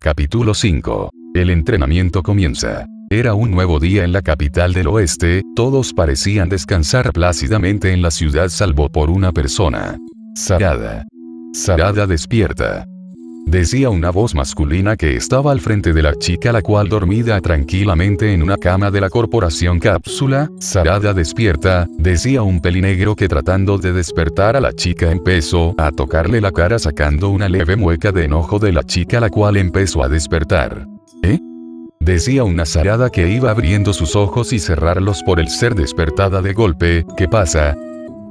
Capítulo 5. El entrenamiento comienza. Era un nuevo día en la capital del oeste, todos parecían descansar plácidamente en la ciudad salvo por una persona. Sarada. Sarada, despierta. Decía una voz masculina que estaba al frente de la chica, la cual dormida tranquilamente en una cama de la corporación Cápsula. Sarada, despierta, decía un pelinegro que tratando de despertar a la chica empezó a tocarle la cara sacando una leve mueca de enojo de la chica, la cual empezó a despertar. Decía una Sarada que iba abriendo sus ojos y cerrarlos por el ser despertada de golpe. ¿Qué pasa?,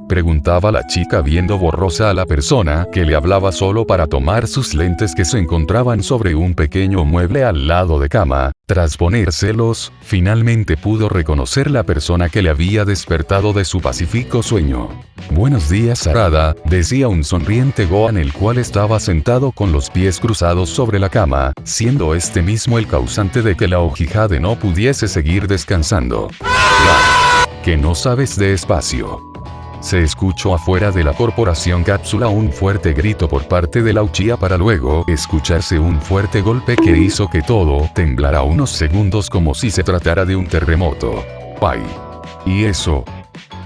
preguntaba la chica viendo borrosa a la persona que le hablaba solo para tomar sus lentes que se encontraban sobre un pequeño mueble al lado de cama. Tras ponérselos, finalmente pudo reconocer la persona que le había despertado de su pacífico sueño. Buenos días, Sarada, decía un sonriente Gohan, el cual estaba sentado con los pies cruzados sobre la cama, siendo este mismo el causante de que la Ojihade no pudiese seguir descansando. Que no sabes de espacio. Se escuchó afuera de la corporación Cápsula un fuerte grito por parte de la Uchiha para luego escucharse un fuerte golpe que hizo que todo temblara unos segundos como si se tratara de un terremoto. ¡Ay! ¿Y eso?,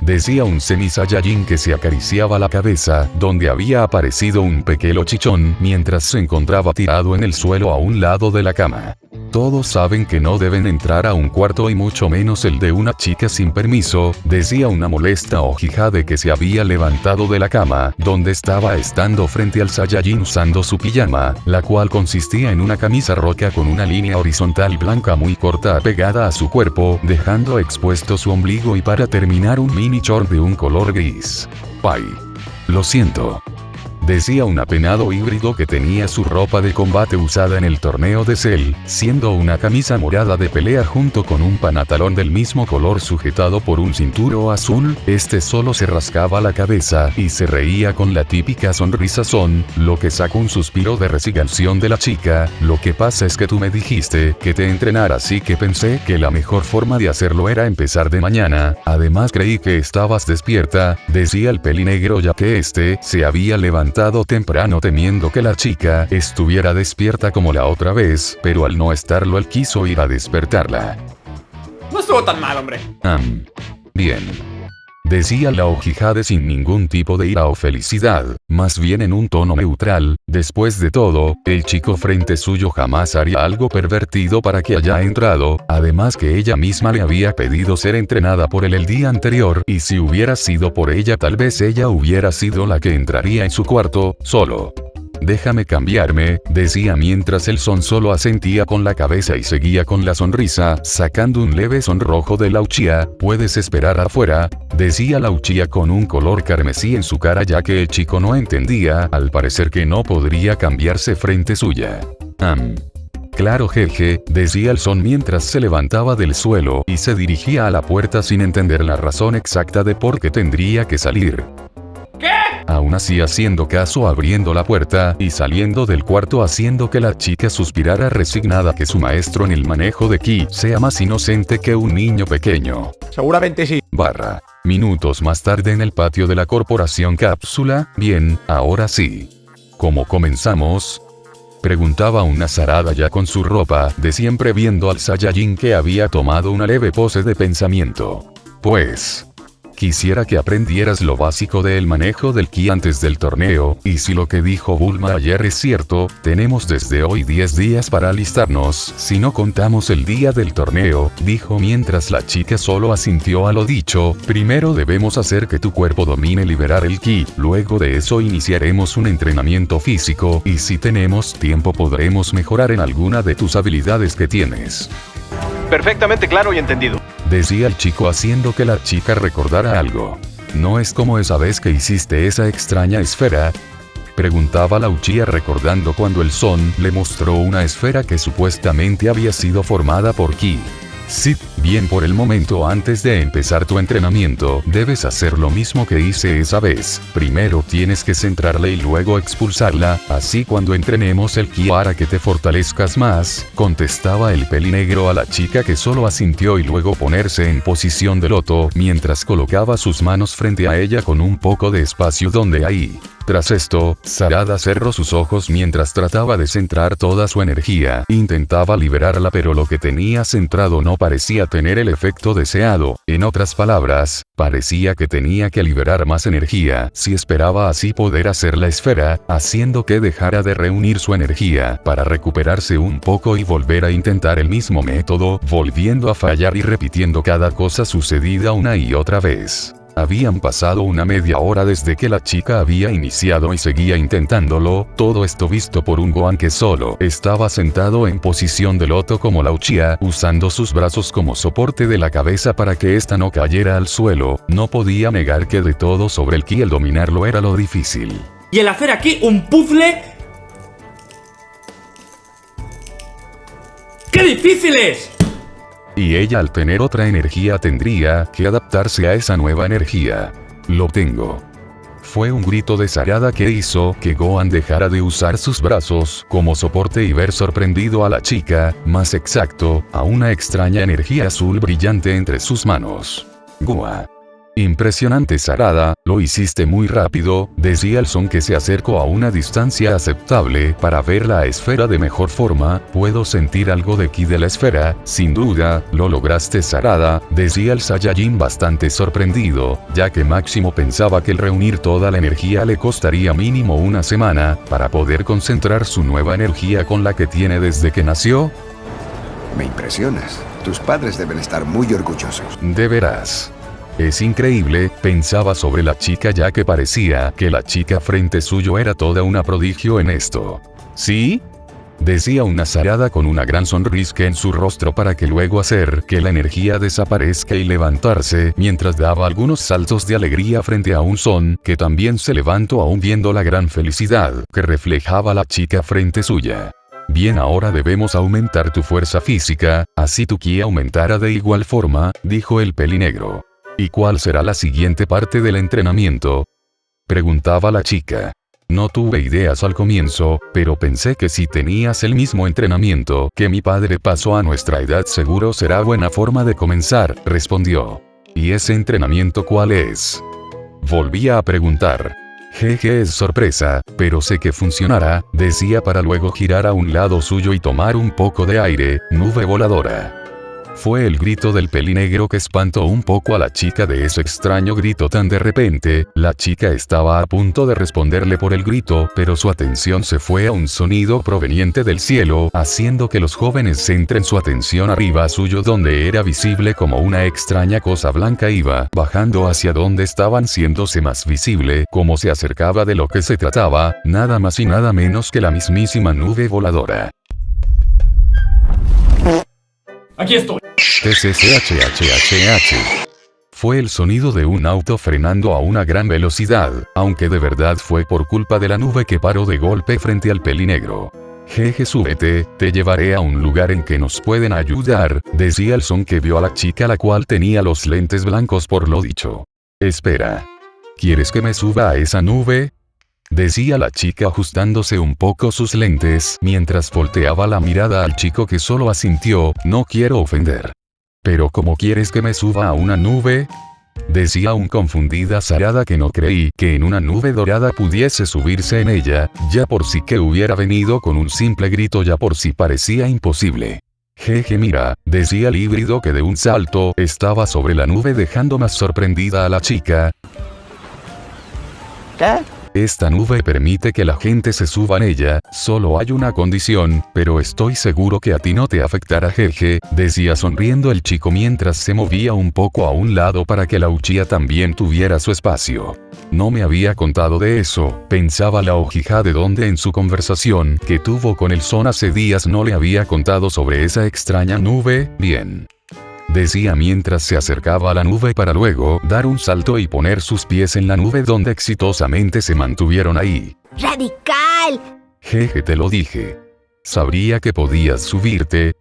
decía un semi-saiyajin que se acariciaba la cabeza, donde había aparecido un pequeño chichón mientras se encontraba tirado en el suelo a un lado de la cama. Todos saben que no deben entrar a un cuarto y mucho menos el de una chica sin permiso, decía una molesta Ojihade que se había levantado de la cama, donde estaba estando frente al Saiyajin usando su pijama, la cual consistía en una camisa roja con una línea horizontal blanca muy corta pegada a su cuerpo, dejando expuesto su ombligo y para terminar un mini short de un color gris. ¡Ay! Lo siento, decía un apenado híbrido que tenía su ropa de combate usada en el torneo de Cell, siendo una camisa morada de pelea junto con un pantalón del mismo color sujetado por un cinturón azul. Este solo se rascaba la cabeza y se reía con la típica sonrisa lo que sacó un suspiro de resignación de la chica. Lo que pasa es que tú me dijiste que te entrenara, así que pensé que la mejor forma de hacerlo era empezar de mañana. Además creí que estabas despierta, decía el pelinegro, ya que este se había levantado temprano temiendo que la chica estuviera despierta como la otra vez, pero al no estarlo él quiso ir a despertarla. No estuvo tan mal, hombre. Bien, decía la Ojihade sin ningún tipo de ira o felicidad, más bien en un tono neutral. Después de todo, el chico frente suyo jamás haría algo pervertido para que haya entrado, además que ella misma le había pedido ser entrenada por él el día anterior, y si hubiera sido por ella tal vez ella hubiera sido la que entraría en su cuarto, solo. Déjame cambiarme, decía mientras el son solo asentía con la cabeza y seguía con la sonrisa, sacando un leve sonrojo de la Uchiha. Puedes esperar afuera, decía la Uchiha con un color carmesí en su cara, ya que el chico no entendía, al parecer, que no podría cambiarse frente suya. Claro, jeje, decía el son mientras se levantaba del suelo y se dirigía a la puerta sin entender la razón exacta de por qué tendría que salir. ¿Qué? Aún así, haciendo caso, abriendo la puerta y saliendo del cuarto, haciendo que la chica suspirara resignada que su maestro en el manejo de ki sea más inocente que un niño pequeño. Seguramente sí. Minutos más tarde en el patio de la corporación Cápsula. Bien, ahora sí. ¿Cómo comenzamos?, preguntaba una Sarada ya con su ropa de siempre viendo al Saiyajin que había tomado una leve pose de pensamiento. Pues quisiera que aprendieras lo básico del manejo del ki antes del torneo, y si lo que dijo Bulma ayer es cierto, tenemos desde hoy 10 días para alistarnos, si no contamos el día del torneo, dijo mientras la chica solo asintió a lo dicho. Primero debemos hacer que tu cuerpo domine liberar el ki, luego de eso iniciaremos un entrenamiento físico, y si tenemos tiempo podremos mejorar en alguna de tus habilidades que tienes. Perfectamente claro y entendido, decía el chico haciendo que la chica recordara algo. ¿No es como esa vez que hiciste esa extraña esfera?, preguntaba la Uchiha recordando cuando el son le mostró una esfera que supuestamente había sido formada por ki. Sí, bien, por el momento antes de empezar tu entrenamiento, debes hacer lo mismo que hice esa vez. Primero tienes que centrarla y luego expulsarla, así cuando entrenemos el ki para que te fortalezcas más, contestaba el pelinegro a la chica, que solo asintió y luego ponerse en posición de loto, mientras colocaba sus manos frente a ella con un poco de espacio donde ahí Tras esto, Sarada cerró sus ojos mientras trataba de centrar toda su energía. Intentaba liberarla, pero lo que tenía centrado no parecía tener el efecto deseado. En otras palabras, parecía que tenía que liberar más energía si esperaba así poder hacer la esfera, haciendo que dejara de reunir su energía para recuperarse un poco y volver a intentar el mismo método, volviendo a fallar y repitiendo cada cosa sucedida una y otra vez. Habían pasado una media hora desde que la chica había iniciado y seguía intentándolo, todo esto visto por un Gohan que solo estaba sentado en posición de loto como la Uchiha, usando sus brazos como soporte de la cabeza para que ésta no cayera al suelo. No podía negar que de todo sobre el ki el dominarlo era lo difícil. Y el hacer aquí un puzzle... ¡Qué difícil es! Y ella al tener otra energía tendría que adaptarse a esa nueva energía. Lo tengo. Fue un grito de Sarada que hizo que Gohan dejara de usar sus brazos como soporte y ver sorprendido a la chica, más exacto, a una extraña energía azul brillante entre sus manos. Gohan. Impresionante Sarada, lo hiciste muy rápido, decía el Son que se acercó a una distancia aceptable para ver la esfera de mejor forma. Puedo sentir algo de ki de la esfera, sin duda, lo lograste Sarada, decía el Saiyajin bastante sorprendido, ya que Máximo pensaba que el reunir toda la energía le costaría mínimo una semana, para poder concentrar su nueva energía con la que tiene desde que nació. Me impresionas. Tus padres deben estar muy orgullosos. De veras. Es increíble, pensaba sobre la chica ya que parecía que la chica frente suyo era toda una prodigio en esto. ¿Sí? Decía una Sarada con una gran sonrisa en su rostro para que luego hacer que la energía desaparezca y levantarse mientras daba algunos saltos de alegría frente a un Son que también se levantó aún viendo la gran felicidad que reflejaba la chica frente suya. Bien, ahora debemos aumentar tu fuerza física, así tu ki aumentará de igual forma, dijo el pelinegro. ¿Y cuál será la siguiente parte del entrenamiento?, preguntaba la chica. No tuve ideas al comienzo, pero pensé que si tenías el mismo entrenamiento que mi padre pasó a nuestra edad seguro será buena forma de comenzar, respondió. ¿Y ese entrenamiento cuál es?, volvía a preguntar. Jeje, es sorpresa, pero sé que funcionará, decía para luego girar a un lado suyo y tomar un poco de aire. Nube voladora. Fue el grito del pelinegro que espantó un poco a la chica de ese extraño grito tan de repente. La chica estaba a punto de responderle por el grito, pero su atención se fue a un sonido proveniente del cielo, haciendo que los jóvenes centren su atención arriba suyo donde era visible como una extraña cosa blanca iba bajando hacia donde estaban haciéndose más visible, como se acercaba de lo que se trataba, nada más y nada menos que la mismísima nube voladora. Aquí estoy. TCCHHHH. Fue el sonido de un auto frenando a una gran velocidad, aunque de verdad fue por culpa de la nube que paró de golpe frente al pelinegro. Jeje, súbete, te llevaré a un lugar en que nos pueden ayudar, decía el Son que vio a la chica la cual tenía los lentes blancos por lo dicho. Espera. ¿Quieres que me suba a esa nube?, decía la chica ajustándose un poco sus lentes mientras volteaba la mirada al chico que solo asintió. No quiero ofender. ¿Pero cómo quieres que me suba a una nube?, decía aún confundida Sarada que no creí que en una nube dorada pudiese subirse en ella, ya por sí que hubiera venido con un simple grito ya por sí parecía imposible. Jeje, mira, decía el híbrido que de un salto estaba sobre la nube dejando más sorprendida a la chica. ¿Qué? Esta nube permite que la gente se suba en ella, solo hay una condición, pero estoy seguro que a ti no te afectará, jeje, decía sonriendo el chico mientras se movía un poco a un lado para que la Uchiha también tuviera su espacio. No me había contado de eso, pensaba la Uchiha de donde en su conversación que tuvo con el Son hace días no le había contado sobre esa extraña nube. Bien, decía mientras se acercaba a la nube para luego dar un salto y poner sus pies en la nube donde exitosamente se mantuvieron ahí. ¡Radical! Jeje, te lo dije. Sabría que podías subirte,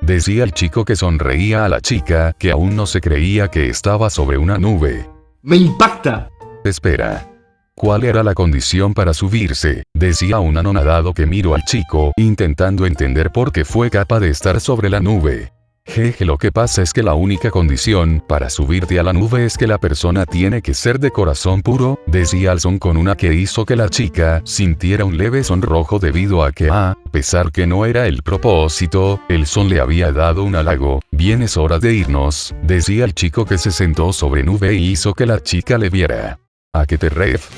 decía el chico que sonreía a la chica que aún no se creía que estaba sobre una nube. ¡Me impacta! Espera. ¿Cuál era la condición para subirse?, decía un anonadado que miró al chico intentando entender por qué fue capaz de estar sobre la nube. Jeje, lo que pasa es que la única condición para subirte a la nube es que la persona tiene que ser de corazón puro, decía el son con una que hizo que la chica sintiera un leve sonrojo debido a que a pesar que no era el propósito, el son le había dado un halago. Bien, es hora de irnos, decía el chico que se sentó sobre nube y hizo que la chica le viera. ¿A qué te ref?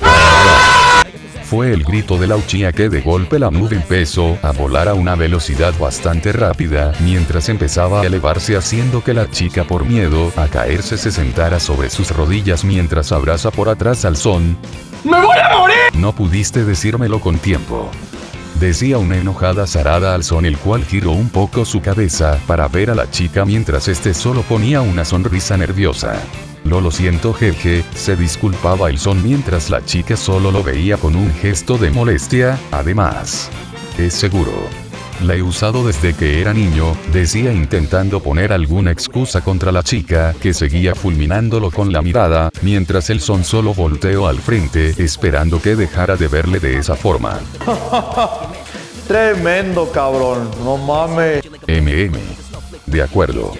Fue el grito de la Uchiha que de golpe la nube empezó a volar a una velocidad bastante rápida, mientras empezaba a elevarse haciendo que la chica por miedo a caerse se sentara sobre sus rodillas mientras abraza por atrás al son. ¡Me voy a morir! No pudiste decírmelo con tiempo, decía una enojada Sarada al son, el cual giró un poco su cabeza para ver a la chica mientras este solo ponía una sonrisa nerviosa. Lo siento jeje, se disculpaba el son mientras la chica solo lo veía con un gesto de molestia. Además, es seguro, la he usado desde que era niño, decía intentando poner alguna excusa contra la chica que seguía fulminándolo con la mirada, mientras el son solo volteó al frente esperando que dejara de verle de esa forma. Tremendo cabrón, no mames. De acuerdo,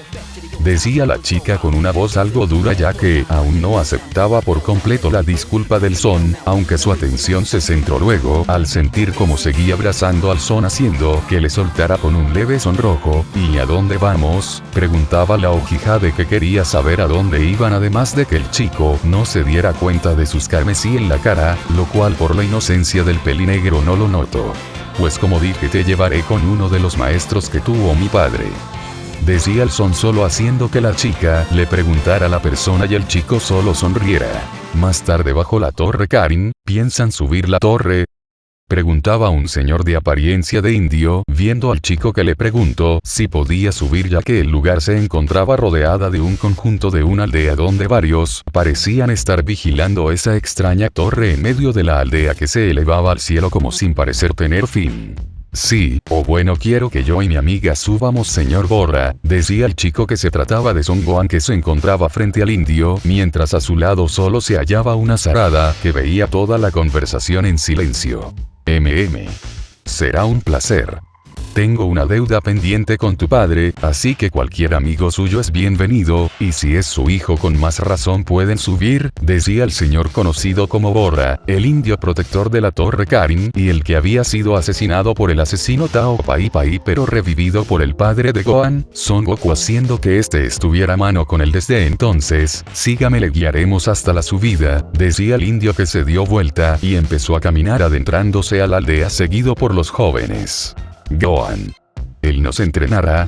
decía la chica con una voz algo dura ya que aún no aceptaba por completo la disculpa del son, aunque su atención se centró luego al sentir cómo seguía abrazando al son haciendo que le soltara con un leve sonrojo. ¿Y a dónde vamos?, preguntaba la Uchiha de que quería saber a dónde iban, además de que el chico no se diera cuenta de sus carmesí en la cara, lo cual por la inocencia del pelinegro no lo notó. Pues como dije, te llevaré con uno de los maestros que tuvo mi padre, decía el son solo haciendo que la chica le preguntara a la persona y el chico solo sonriera. Más tarde bajo la torre Karin, ¿piensan subir la torre?, preguntaba un señor de apariencia de indio, viendo al chico que le preguntó si podía subir ya que el lugar se encontraba rodeada de un conjunto de una aldea donde varios parecían estar vigilando esa extraña torre en medio de la aldea que se elevaba al cielo como sin parecer tener fin. Sí, o bueno, quiero que yo y mi amiga subamos, señor Borra, decía el chico que se trataba de Son Gohan, que se encontraba frente al indio, mientras a su lado solo se hallaba una Sarada que veía toda la conversación en silencio. Será un placer. Tengo una deuda pendiente con tu padre, así que cualquier amigo suyo es bienvenido, y si es su hijo con más razón pueden subir, decía el señor conocido como Borra, el indio protector de la torre Karin y el que había sido asesinado por el asesino Tao Pai Pai pero revivido por el padre de Gohan, Son Goku, haciendo que este estuviera a mano con él desde entonces. Sígame, le guiaremos hasta la subida, decía el indio que se dio vuelta y empezó a caminar adentrándose a la aldea seguido por los jóvenes. Gohan, ¿él nos entrenará?,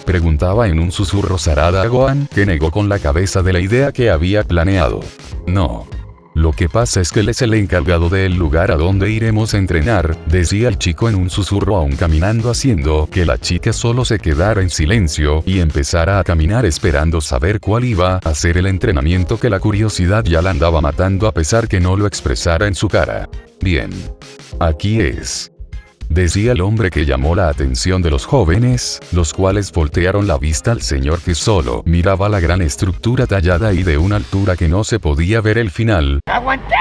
preguntaba en un susurro Sarada a Gohan, que negó con la cabeza de la idea que había planeado. No. Lo que pasa es que él es el encargado del lugar a donde iremos a entrenar, decía el chico en un susurro aún caminando, haciendo que la chica solo se quedara en silencio y empezara a caminar esperando saber cuál iba a ser el entrenamiento que la curiosidad ya la andaba matando a pesar que no lo expresara en su cara. Bien. Aquí es, decía el hombre que llamó la atención de los jóvenes, los cuales voltearon la vista al señor que solo miraba la gran estructura tallada y de una altura que no se podía ver el final. ¡Aguanta!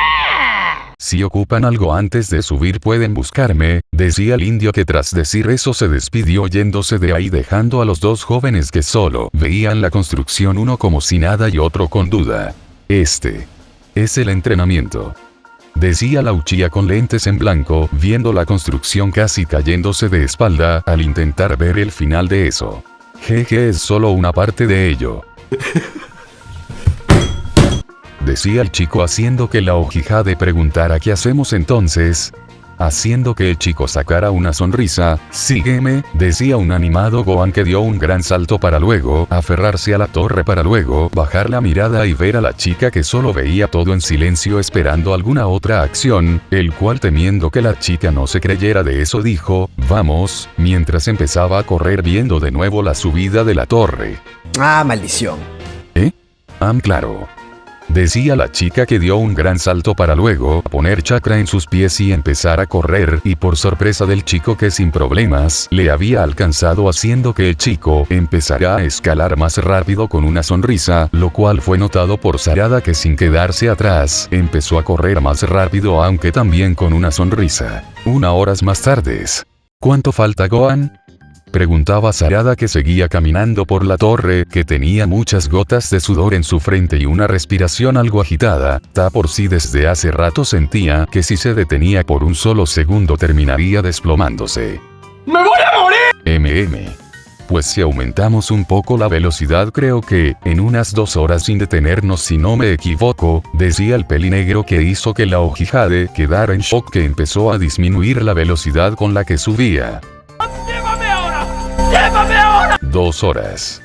Si ocupan algo antes de subir pueden buscarme, decía el indio que tras decir eso se despidió yéndose de ahí dejando a los dos jóvenes que solo veían la construcción, uno como si nada y otro con duda. Este es el entrenamiento, decía la Uchiha con lentes en blanco, viendo la construcción casi cayéndose de espalda al intentar ver el final de eso. Jeje, es solo una parte de ello, decía el chico haciendo que la Uchiha de preguntara ¿qué hacemos entonces?, haciendo que el chico sacara una sonrisa. Sígueme, decía un animado Gohan que dio un gran salto para luego aferrarse a la torre para luego bajar la mirada y ver a la chica que solo veía todo en silencio esperando alguna otra acción, el cual temiendo que la chica no se creyera de eso dijo, vamos, mientras empezaba a correr viendo de nuevo la subida de la torre. Ah, maldición. Claro, decía la chica que dio un gran salto para luego poner chakra en sus pies y empezar a correr, y por sorpresa del chico que sin problemas le había alcanzado, haciendo que el chico empezara a escalar más rápido con una sonrisa, lo cual fue notado por Sarada que sin quedarse atrás empezó a correr más rápido aunque también con una sonrisa. 1 hora más tarde. ¿Cuánto falta, Gohan?, Preguntaba Sarada, que seguía caminando por la torre, que tenía muchas gotas de sudor en su frente y una respiración algo agitada. Ta por sí desde hace rato sentía que si se detenía por un solo segundo terminaría desplomándose. ¡Me voy a morir! Pues si aumentamos un poco la velocidad, creo que, en unas 2 horas sin detenernos si no me equivoco, decía el pelinegro, que hizo que la Ojihade quedara en shock, que empezó a disminuir la velocidad con la que subía. ¡Llévame ahora! ¡Llévame ahora! 2 horas.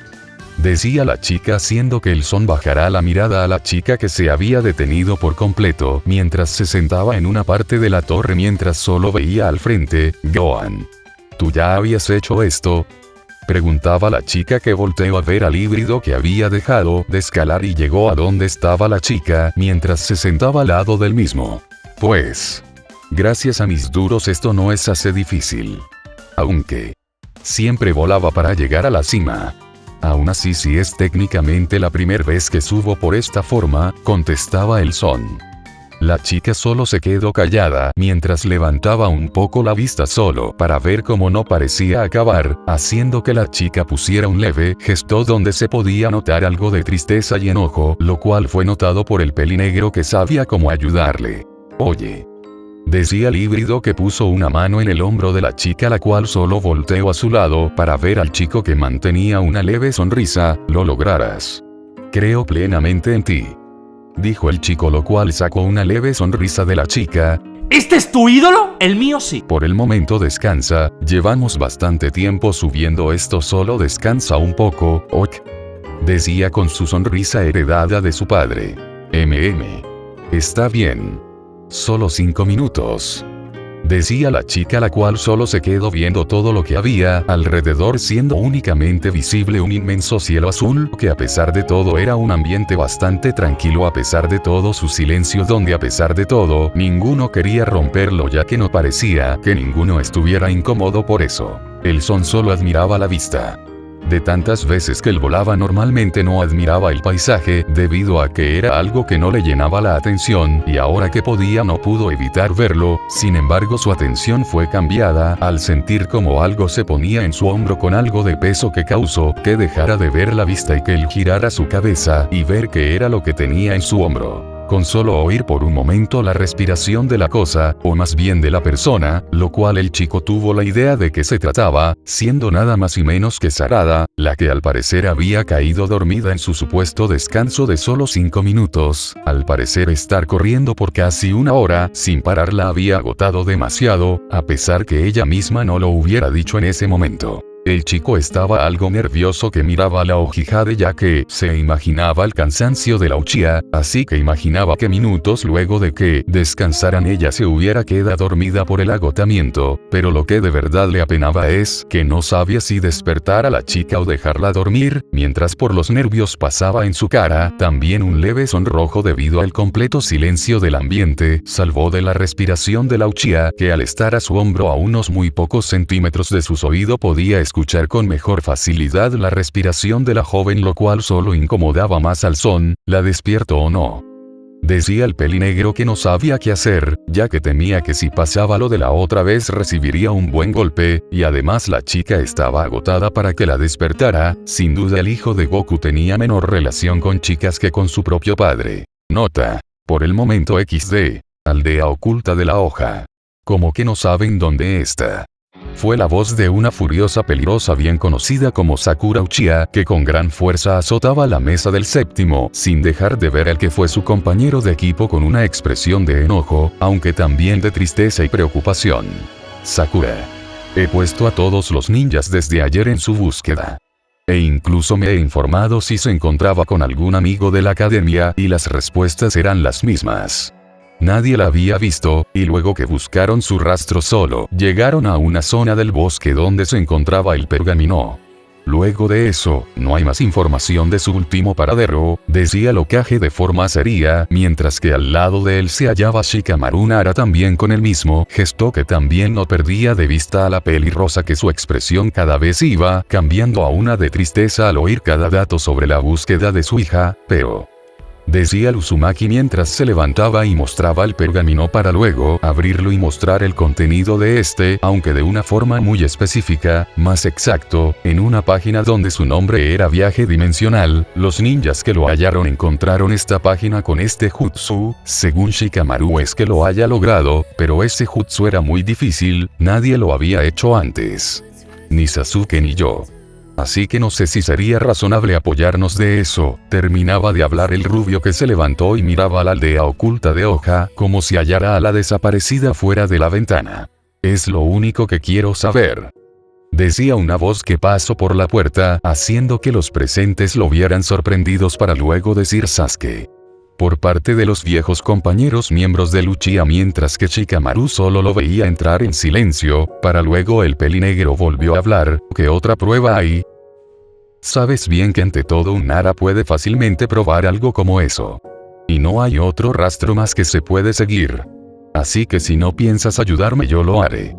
Decía la chica, haciendo que el son bajara la mirada a la chica, que se había detenido por completo mientras se sentaba en una parte de la torre mientras solo veía al frente. Gohan, ¿tú ya habías hecho esto?, preguntaba la chica, que volteó a ver al híbrido que había dejado de escalar y llegó a donde estaba la chica mientras se sentaba al lado del mismo. Pues, gracias a mis duros esto no es así difícil. Aunque siempre volaba para llegar a la cima. Aún así, si es técnicamente la primera vez que subo por esta forma, contestaba el son. La chica solo se quedó callada mientras levantaba un poco la vista solo para ver cómo no parecía acabar, haciendo que la chica pusiera un leve gesto donde se podía notar algo de tristeza y enojo, lo cual fue notado por el pelinegro, que sabía cómo ayudarle. Oye, decía el híbrido, que puso una mano en el hombro de la chica, la cual solo volteó a su lado para ver al chico, que mantenía una leve sonrisa. Lo lograrás. Creo plenamente en ti, dijo el chico, lo cual sacó una leve sonrisa de la chica. ¿Este es tu ídolo? El mío sí. Por el momento descansa, llevamos bastante tiempo subiendo esto, solo descansa un poco, ok, decía con su sonrisa heredada de su padre. Está bien. Solo 5 minutos. Decía la chica, la cual solo se quedó viendo todo lo que había alrededor, siendo únicamente visible un inmenso cielo azul, que a pesar de todo era un ambiente bastante tranquilo, a pesar de todo su silencio, donde a pesar de todo, ninguno quería romperlo, ya que no parecía que ninguno estuviera incómodo por eso. El son solo admiraba la vista. De tantas veces que él volaba, normalmente no admiraba el paisaje, debido a que era algo que no le llenaba la atención, y ahora que podía no pudo evitar verlo. Sin embargo, su atención fue cambiada al sentir como algo se ponía en su hombro con algo de peso, que causó que dejara de ver la vista y que él girara su cabeza y ver qué era lo que tenía en su hombro. Con solo oír por un momento la respiración de la cosa, o más bien de la persona, lo cual el chico tuvo la idea de que se trataba, siendo nada más y menos que Sarada, la que al parecer había caído dormida en su supuesto descanso de solo 5 minutos, al parecer estar corriendo por casi 1 hora, sin parar, la había agotado demasiado, a pesar que ella misma no lo hubiera dicho en ese momento. El chico estaba algo nervioso, que miraba a la Ojihade, ya que se imaginaba el cansancio de la Uchiha, así que imaginaba que minutos luego de que descansaran ella se hubiera quedado dormida por el agotamiento, pero lo que de verdad le apenaba es que no sabía si despertar a la chica o dejarla dormir, mientras por los nervios pasaba en su cara también un leve sonrojo debido al completo silencio del ambiente, salvo de la respiración de la Uchiha, que al estar a su hombro a unos muy pocos centímetros de sus oídos podía escuchar con mejor facilidad la respiración de la joven, lo cual solo incomodaba más al son, la despierto o no. Decía el pelinegro, que no sabía qué hacer, ya que temía que si pasaba lo de la otra vez recibiría un buen golpe, y además la chica estaba agotada para que la despertara. Sin duda el hijo de Goku tenía menor relación con chicas que con su propio padre. Nota. Por el momento XD. Aldea oculta de la hoja. Como que no saben dónde está. Fue la voz de una furiosa peligrosa bien conocida como Sakura Uchiha, que con gran fuerza azotaba la mesa del séptimo, sin dejar de ver al que fue su compañero de equipo con una expresión de enojo, aunque también de tristeza y preocupación. Sakura. He puesto a todos los ninjas desde ayer en su búsqueda. E incluso me he informado si se encontraba con algún amigo de la academia, y las respuestas eran las mismas. Nadie la había visto, y luego que buscaron su rastro solo llegaron a una zona del bosque donde se encontraba el pergamino. Luego de eso, no hay más información de su último paradero, decía Lokage de forma seria, mientras que al lado de él se hallaba Shikamaru Nara también con el mismo gesto, que también no perdía de vista a la pelirrosa, que su expresión cada vez iba cambiando a una de tristeza al oír cada dato sobre la búsqueda de su hija, pero decía el Uzumaki mientras se levantaba y mostraba el pergamino para luego abrirlo y mostrar el contenido de este, aunque de una forma muy específica, más exacto, en una página donde su nombre era viaje dimensional. Los ninjas que lo hallaron encontraron esta página con este jutsu. Según Shikamaru es que lo haya logrado, pero ese jutsu era muy difícil, nadie lo había hecho antes. Ni Sasuke ni yo. Así que no sé si sería razonable apoyarnos de eso. Terminaba de hablar el rubio que se levantó y miraba a la aldea oculta de Hoja, como si hallara a la desaparecida fuera de la ventana. Es lo único que quiero saber. Decía una voz que pasó por la puerta, haciendo que los presentes lo vieran sorprendidos para luego decir Sasuke. Por parte de los viejos compañeros miembros de Uchiha, mientras que Shikamaru solo lo veía entrar en silencio, para luego el pelinegro volvió a hablar. ¿Qué otra prueba hay? Sabes bien que ante todo un Nara puede fácilmente probar algo como eso. Y no hay otro rastro más que se puede seguir. Así que si no piensas ayudarme yo lo haré.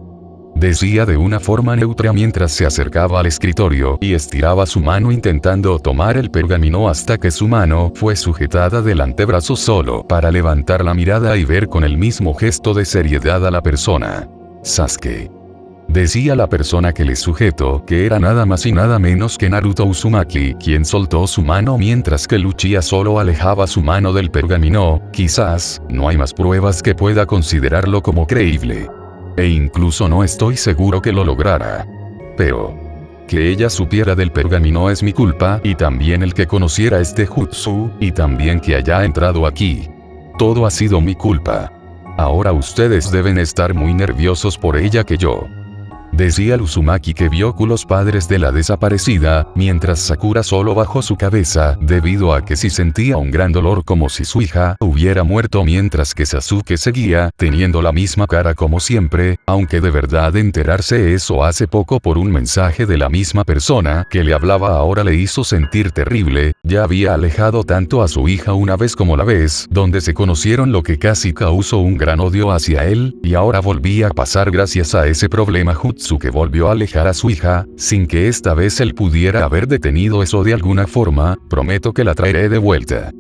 Decía de una forma neutra mientras se acercaba al escritorio y estiraba su mano intentando tomar el pergamino hasta que su mano fue sujetada del antebrazo solo para levantar la mirada y ver con el mismo gesto de seriedad a la persona. Sasuke. Decía la persona que le sujetó, que era nada más y nada menos que Naruto Uzumaki, quien soltó su mano mientras que Uchiha solo alejaba su mano del pergamino. Quizás, no hay más pruebas que pueda considerarlo como creíble. E incluso no estoy seguro que lo lograra. Pero que ella supiera del pergamino es mi culpa, y también el que conociera este jutsu, y también que haya entrado aquí. Todo ha sido mi culpa. Ahora ustedes deben estar muy nerviosos por ella que yo. Decía el Uzumaki que vio con los padres de la desaparecida, mientras Sakura solo bajó su cabeza, debido a que sí sentía un gran dolor como si su hija hubiera muerto, mientras que Sasuke seguía teniendo la misma cara como siempre, aunque de verdad enterarse eso hace poco por un mensaje de la misma persona que le hablaba ahora le hizo sentir terrible. Ya había alejado tanto a su hija una vez como la vez donde se conocieron, lo que casi causó un gran odio hacia él, y ahora volvía a pasar gracias a ese problema jutsu que volvió a alejar a su hija, sin que esta vez él pudiera haber detenido eso de alguna forma. Prometo que la traeré de vuelta.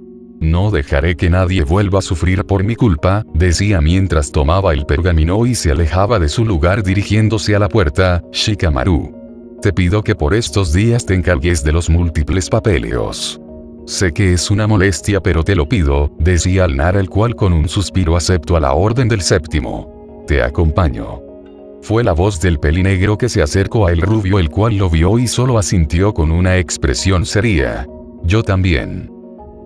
No dejaré que nadie vuelva a sufrir por mi culpa, decía mientras tomaba el pergamino y se alejaba de su lugar dirigiéndose a la puerta. Shikamaru. Te pido que por estos días te encargues de los múltiples papeleos. Sé que es una molestia pero te lo pido, decía al Nara, el cual con un suspiro aceptó a la orden del séptimo. Te acompaño. Fue la voz del pelinegro que se acercó a el rubio, el cual lo vio y solo asintió con una expresión seria. Yo también.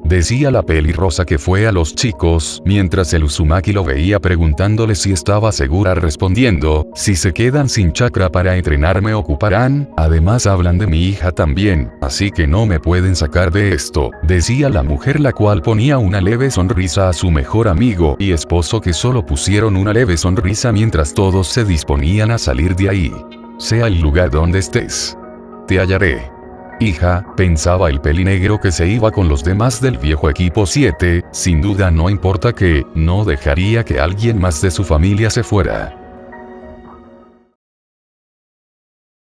Decía la pelirrosa que fue a los chicos, mientras el Uzumaki lo veía preguntándole si estaba segura, respondiendo, si se quedan sin chakra para entrenar me ocuparán, además hablan de mi hija también, así que no me pueden sacar de esto, decía la mujer, la cual ponía una leve sonrisa a su mejor amigo y esposo, que solo pusieron una leve sonrisa mientras todos se disponían a salir de ahí. Sea el lugar donde estés, te hallaré. Hija, pensaba el pelinegro que se iba con los demás del viejo equipo 7, sin duda no importa que, no dejaría que alguien más de su familia se fuera.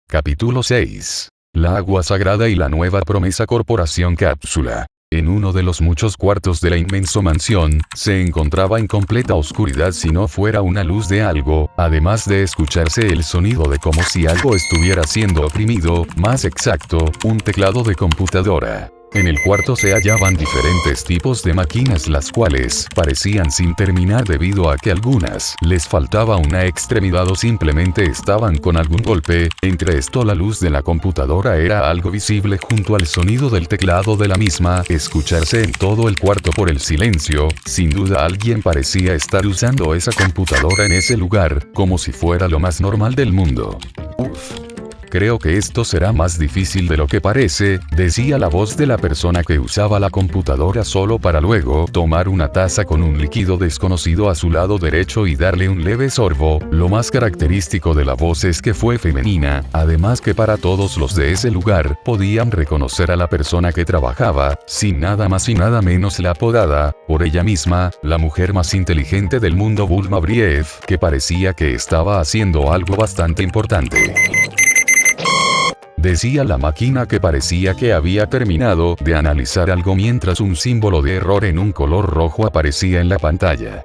Capítulo 6. La agua sagrada y la nueva promesa. Corporación Cápsula. En uno de los muchos cuartos de la inmensa mansión, se encontraba en completa oscuridad si no fuera una luz de algo, además de escucharse el sonido de como si algo estuviera siendo oprimido, más exacto, un teclado de computadora. En el cuarto se hallaban diferentes tipos de máquinas, las cuales parecían sin terminar debido a que algunas les faltaba una extremidad o simplemente estaban con algún golpe. Entre esto la luz de la computadora era algo visible junto al sonido del teclado de la misma, escucharse en todo el cuarto por el silencio. Sin duda alguien parecía estar usando esa computadora en ese lugar, como si fuera lo más normal del mundo. Uf. Creo que esto será más difícil de lo que parece, decía la voz de la persona que usaba la computadora solo para luego tomar una taza con un líquido desconocido a su lado derecho y darle un leve sorbo. Lo más característico de la voz es que fue femenina, además que para todos los de ese lugar podían reconocer a la persona que trabajaba, sin nada más y nada menos la apodada, por ella misma, la mujer más inteligente del mundo, Bulma Briev, que parecía que estaba haciendo algo bastante importante. Decía la máquina, que parecía que había terminado de analizar algo mientras un símbolo de error en un color rojo aparecía en la pantalla.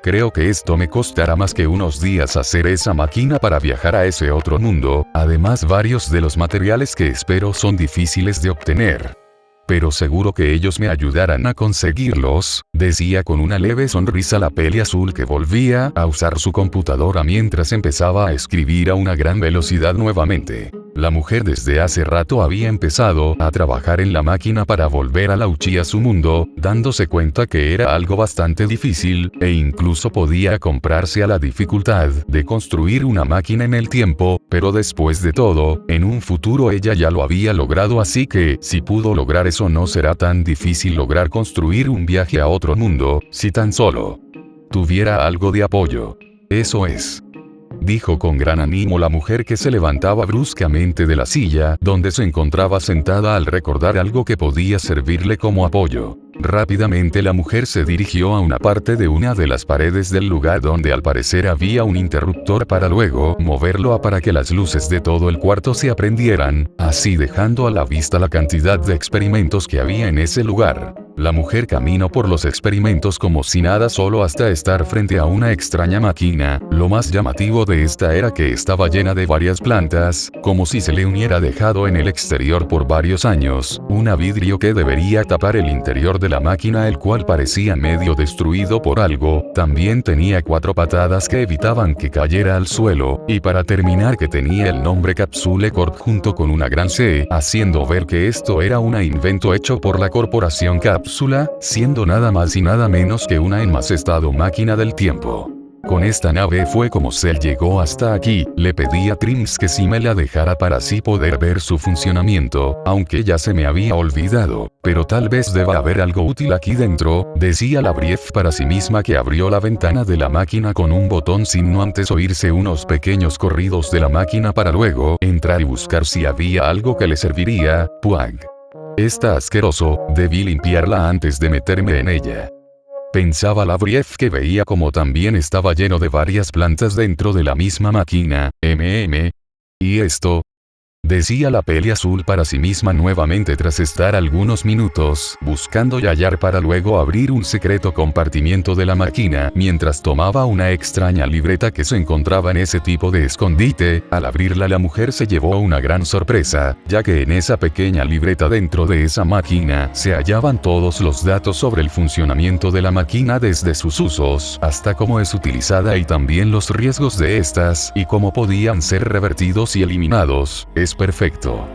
Creo que esto me costará más que unos días hacer esa máquina para viajar a ese otro mundo, además varios de los materiales que espero son difíciles de obtener. Pero seguro que ellos me ayudarán a conseguirlos, decía con una leve sonrisa la peli azul, que volvía a usar su computadora mientras empezaba a escribir a una gran velocidad nuevamente. La mujer desde hace rato había empezado a trabajar en la máquina para volver a Lauchi a su mundo, dándose cuenta que era algo bastante difícil, e incluso podía comprarse a la dificultad de construir una máquina en el tiempo, pero después de todo, en un futuro ella ya lo había logrado, así que, si pudo lograr eso, no será tan difícil lograr construir un viaje a otro mundo, si tan solo tuviera algo de apoyo. Eso es, dijo con gran ánimo la mujer, que se levantaba bruscamente de la silla donde se encontraba sentada al recordar algo que podía servirle como apoyo. Rápidamente la mujer se dirigió a una parte de una de las paredes del lugar donde al parecer había un interruptor, para luego moverlo para que las luces de todo el cuarto se prendieran, así dejando a la vista la cantidad de experimentos que había en ese lugar. La mujer caminó por los experimentos como si nada, solo hasta estar frente a una extraña máquina. Lo más llamativo de esta era que estaba llena de varias plantas, como si se le hubiera dejado en el exterior por varios años, un vidrio que debería tapar el interior de la máquina, el cual parecía medio destruido por algo. También tenía 4 patadas que evitaban que cayera al suelo, y para terminar que tenía el nombre Capsule Corp junto con una gran C, haciendo ver que esto era un invento hecho por la corporación Cápsula, siendo nada más y nada menos que una enmacestado máquina del tiempo. Con esta nave fue como Cell llegó hasta aquí. Le pedí a Trunks que si me la dejara para así poder ver su funcionamiento, aunque ya se me había olvidado, pero tal vez deba haber algo útil aquí dentro, decía la Brief para sí misma, que abrió la ventana de la máquina con un botón sin no antes oírse unos pequeños corridos de la máquina, para luego entrar y buscar si había algo que le serviría. Puag. Está asqueroso, debí limpiarla antes de meterme en ella. Pensaba la Brief, que veía como también estaba lleno de varias plantas dentro de la misma máquina. ¿Y esto? Decía la peli azul para sí misma nuevamente tras estar algunos minutos buscando y hallar, para luego abrir un secreto compartimiento de la máquina mientras tomaba una extraña libreta que se encontraba en ese tipo de escondite. Al abrirla la mujer se llevó una gran sorpresa, ya que en esa pequeña libreta dentro de esa máquina se hallaban todos los datos sobre el funcionamiento de la máquina, desde sus usos hasta cómo es utilizada y también los riesgos de estas y cómo podían ser revertidos y eliminados. Es perfecto,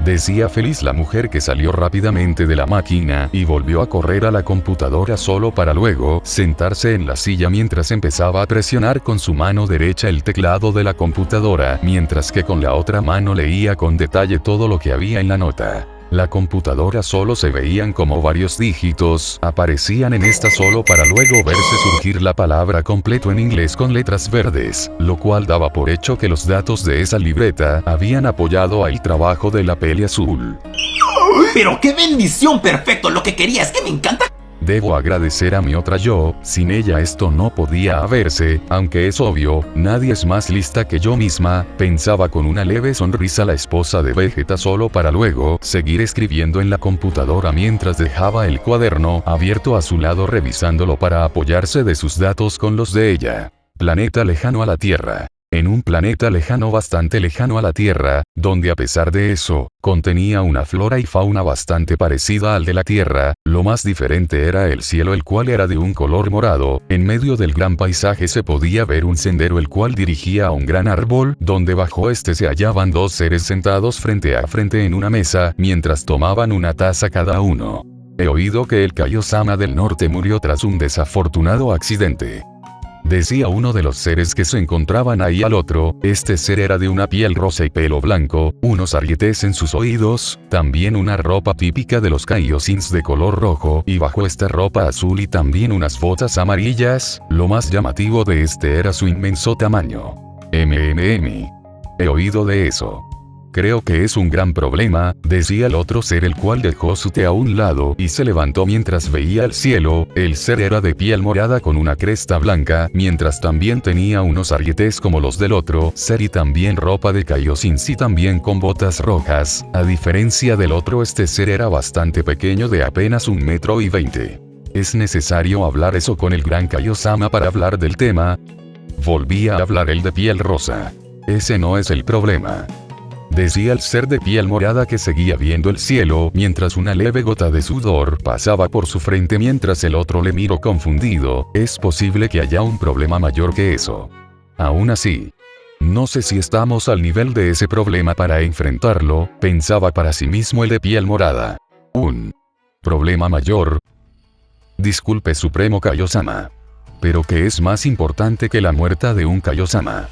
decía feliz la mujer, que salió rápidamente de la máquina y volvió a correr a la computadora solo para luego sentarse en la silla mientras empezaba a presionar con su mano derecha el teclado de la computadora, mientras que con la otra mano leía con detalle todo lo que había en la nota. La computadora solo se veían como varios dígitos, aparecían en esta solo para luego verse surgir la palabra completo en inglés con letras verdes, lo cual daba por hecho que los datos de esa libreta habían apoyado al trabajo de la peli azul. ¡Pero qué bendición! ¡Perfecto! Lo que quería es que me encanta. Debo agradecer a mi otra yo, sin ella esto no podía haberse, aunque es obvio, nadie es más lista que yo misma, pensaba con una leve sonrisa la esposa de Vegeta, solo para luego seguir escribiendo en la computadora mientras dejaba el cuaderno abierto a su lado revisándolo para apoyarse de sus datos con los de ella. Planeta lejano a la Tierra. En un planeta lejano, bastante lejano a la Tierra, donde a pesar de eso, contenía una flora y fauna bastante parecida al de la Tierra, lo más diferente era el cielo, el cual era de un color morado. En medio del gran paisaje se podía ver un sendero el cual dirigía a un gran árbol, donde bajo este se hallaban 2 seres sentados frente a frente en una mesa, mientras tomaban una taza cada uno. He oído que el Kaiosama del norte murió tras un desafortunado accidente, decía uno de los seres que se encontraban ahí al otro. Este ser era de una piel rosa y pelo blanco, unos arietes en sus oídos, también una ropa típica de los Kaiosins de color rojo, y bajo esta ropa azul y también unas botas amarillas. Lo más llamativo de este era su inmenso tamaño. He oído de eso. Creo que es un gran problema, decía el otro ser, el cual dejó su té a un lado y se levantó mientras veía el cielo. El ser era de piel morada con una cresta blanca, mientras también tenía unos arietes como los del otro ser y también ropa de Kaioshin y también con botas rojas. A diferencia del otro, este ser era bastante pequeño, de apenas 1,20 m. ¿Es necesario hablar eso con el gran Kaiosama para hablar del tema? Volvía a hablar el de piel rosa. Ese no es el problema. Decía el ser de piel morada, que seguía viendo el cielo mientras una leve gota de sudor pasaba por su frente mientras el otro le miró confundido. Es posible que haya un problema mayor que eso. Aún así, no sé si estamos al nivel de ese problema para enfrentarlo, pensaba para sí mismo el de piel morada. ¿Un problema mayor? Disculpe, Supremo Kaiosama. Pero ¿qué es más importante que la muerte de un Kaiosama?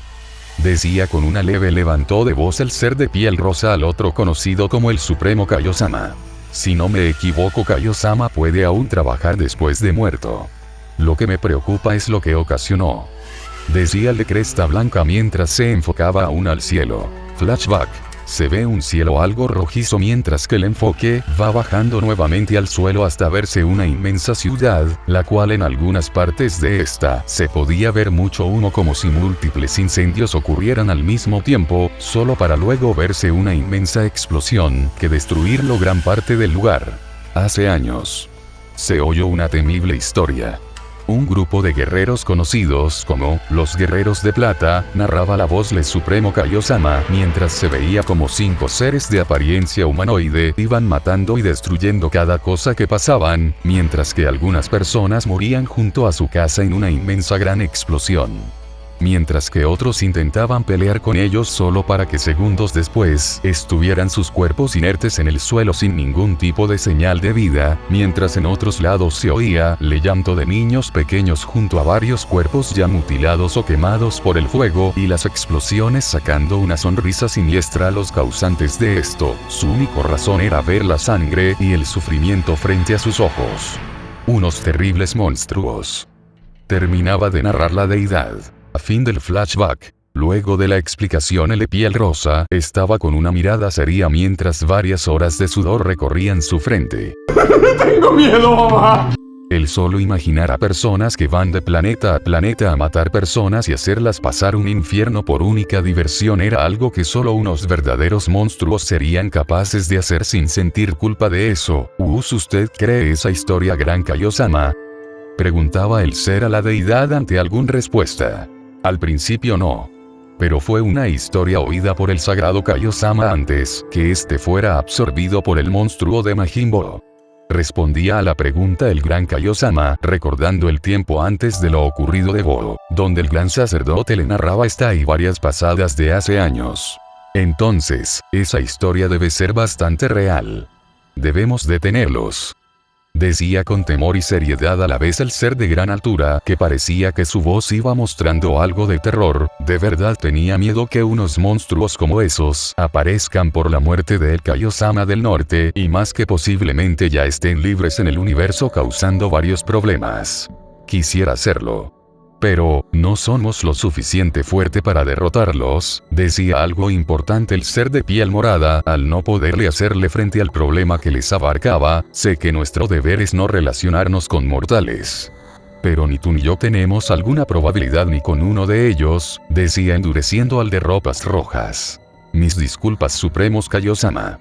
Decía con una leve levantó de voz el ser de piel rosa al otro conocido como el Supremo Kaiosama. Si no me equivoco, Kaiosama puede aún trabajar después de muerto. Lo que me preocupa es lo que ocasionó. Decía el de cresta blanca mientras se enfocaba aún al cielo. Flashback. Se ve un cielo algo rojizo mientras que el enfoque va bajando nuevamente al suelo hasta verse una inmensa ciudad, la cual en algunas partes de esta se podía ver mucho humo, como si múltiples incendios ocurrieran al mismo tiempo, solo para luego verse una inmensa explosión que destruirlo gran parte del lugar. Hace años se oyó una temible historia. Un grupo de guerreros conocidos como los Guerreros de Plata narraba la voz del Supremo Kaiosama mientras se veía como 5 seres de apariencia humanoide iban matando y destruyendo cada cosa que pasaban, mientras que algunas personas morían junto a su casa en una inmensa gran explosión. Mientras que otros intentaban pelear con ellos solo para que segundos después estuvieran sus cuerpos inertes en el suelo sin ningún tipo de señal de vida, mientras en otros lados se oía el llanto de niños pequeños junto a varios cuerpos ya mutilados o quemados por el fuego y las explosiones sacando una sonrisa siniestra a los causantes de esto. Su única razón era ver la sangre y el sufrimiento frente a sus ojos. Unos terribles monstruos. Terminaba de narrar la deidad. A fin del flashback. Luego de la explicación, el de piel rosa estaba con una mirada seria mientras varias horas de sudor recorrían su frente. ¡Tengo miedo, mamá! El solo imaginar a personas que van de planeta a planeta a matar personas y hacerlas pasar un infierno por única diversión era algo que solo unos verdaderos monstruos serían capaces de hacer sin sentir culpa de eso. ¿Usted cree esa historia, gran Kaiosama? Preguntaba el ser a la deidad ante alguna respuesta. Al principio no. Pero fue una historia oída por el sagrado Kaiosama antes que este fuera absorbido por el monstruo de Majin Buu. Respondía a la pregunta el gran Kaiosama, recordando el tiempo antes de lo ocurrido de Buu, donde el gran sacerdote le narraba esta y varias pasadas de hace años. Entonces, esa historia debe ser bastante real. Debemos detenerlos. Decía con temor y seriedad a la vez el ser de gran altura, que parecía que su voz iba mostrando algo de terror. De verdad tenía miedo que unos monstruos como esos aparezcan por la muerte de el Kaiosama del norte, y más que posiblemente ya estén libres en el universo causando varios problemas. Quisiera hacerlo. Pero, no somos lo suficiente fuerte para derrotarlos, decía algo importante el ser de piel morada, al no poderle hacerle frente al problema que les abarcaba. Sé que nuestro deber es no relacionarnos con mortales. Pero ni tú ni yo tenemos alguna probabilidad ni con uno de ellos, decía endureciendo al de ropas rojas. Mis disculpas, Supremos Kaiosama.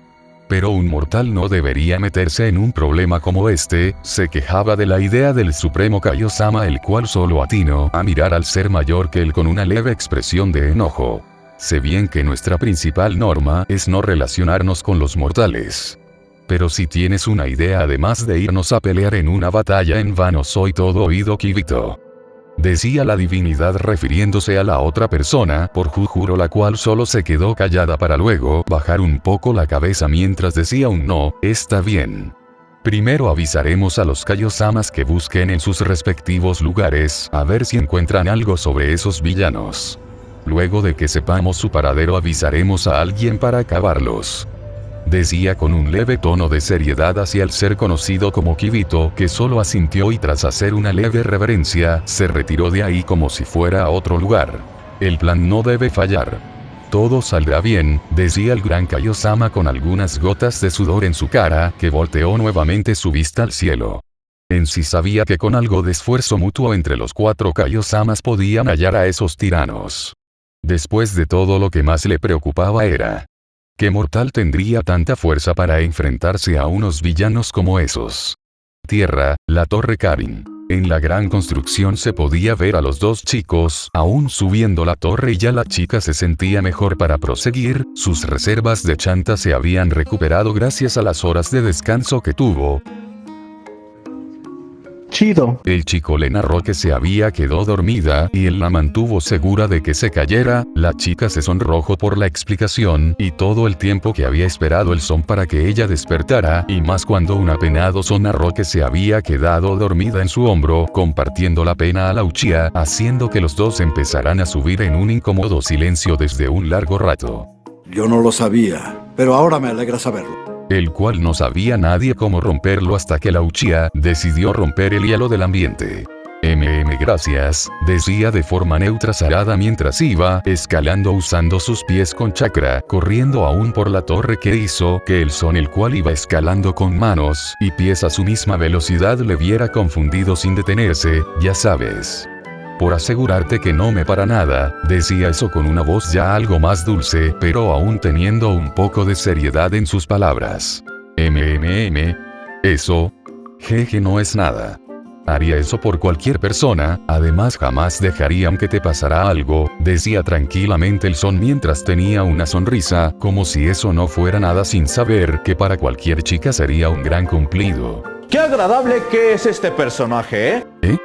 Pero un mortal no debería meterse en un problema como este, se quejaba de la idea del Supremo Kaiosama, el cual solo atinó a mirar al ser mayor que él con una leve expresión de enojo. Sé bien que nuestra principal norma es no relacionarnos con los mortales. Pero si tienes una idea además de irnos a pelear en una batalla en vano, soy todo oído, Kibito. Decía la divinidad refiriéndose a la otra persona, por juro, la cual solo se quedó callada para luego bajar un poco la cabeza mientras decía un no. Está bien. Primero avisaremos a los Kaiosamas que busquen en sus respectivos lugares a ver si encuentran algo sobre esos villanos. Luego de que sepamos su paradero avisaremos a alguien para acabarlos. Decía con un leve tono de seriedad hacia el ser conocido como Kibito, que solo asintió y tras hacer una leve reverencia, se retiró de ahí como si fuera a otro lugar. El plan no debe fallar. Todo saldrá bien, decía el gran Kaiosama con algunas gotas de sudor en su cara, que volteó nuevamente su vista al cielo. En sí sabía que con algo de esfuerzo mutuo entre los 4 Kaiosamas podían hallar a esos tiranos. Después de todo, lo que más le preocupaba era: ¿qué mortal tendría tanta fuerza para enfrentarse a unos villanos como esos? Tierra, la Torre Karin. En la gran construcción se podía ver a los 2 chicos, aún subiendo la torre, y ya la chica se sentía mejor para proseguir. Sus reservas de chanta se habían recuperado gracias a las horas de descanso que tuvo. Chido. El chico le narró que se había quedado dormida, y él la mantuvo segura de que se cayera. La chica se sonrojó por la explicación, y todo el tiempo que había esperado el son para que ella despertara, y más cuando un apenado son narró que se había quedado dormida en su hombro, compartiendo la pena a la Uchiha, haciendo que los dos empezaran a subir en un incómodo silencio desde un largo rato. Yo no lo sabía, pero ahora me alegra saberlo. El cual no sabía nadie cómo romperlo hasta que la Uchiha decidió romper el hielo del ambiente. Gracias, decía de forma neutra Sarada mientras iba escalando usando sus pies con chakra, corriendo aún por la torre, que hizo que el son, el cual iba escalando con manos y pies a su misma velocidad, le viera confundido sin detenerse. Ya sabes. Por asegurarte que no me para nada, decía eso con una voz ya algo más dulce, pero aún teniendo un poco de seriedad en sus palabras. Eso. Jeje, no es nada. Haría eso por cualquier persona, además jamás dejarían que te pasara algo, decía tranquilamente el son mientras tenía una sonrisa, como si eso no fuera nada, sin saber que para cualquier chica sería un gran cumplido. Qué agradable que es este personaje, ¿eh?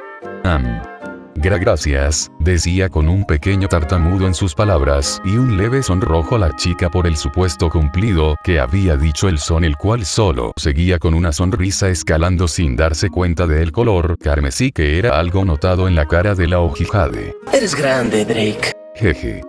Gracias, decía con un pequeño tartamudo en sus palabras, y un leve sonrojo la chica por el supuesto cumplido que había dicho el son, el cual solo seguía con una sonrisa escalando sin darse cuenta del color carmesí que era algo notado en la cara de la Ojihade. Eres grande, Drake. Jeje.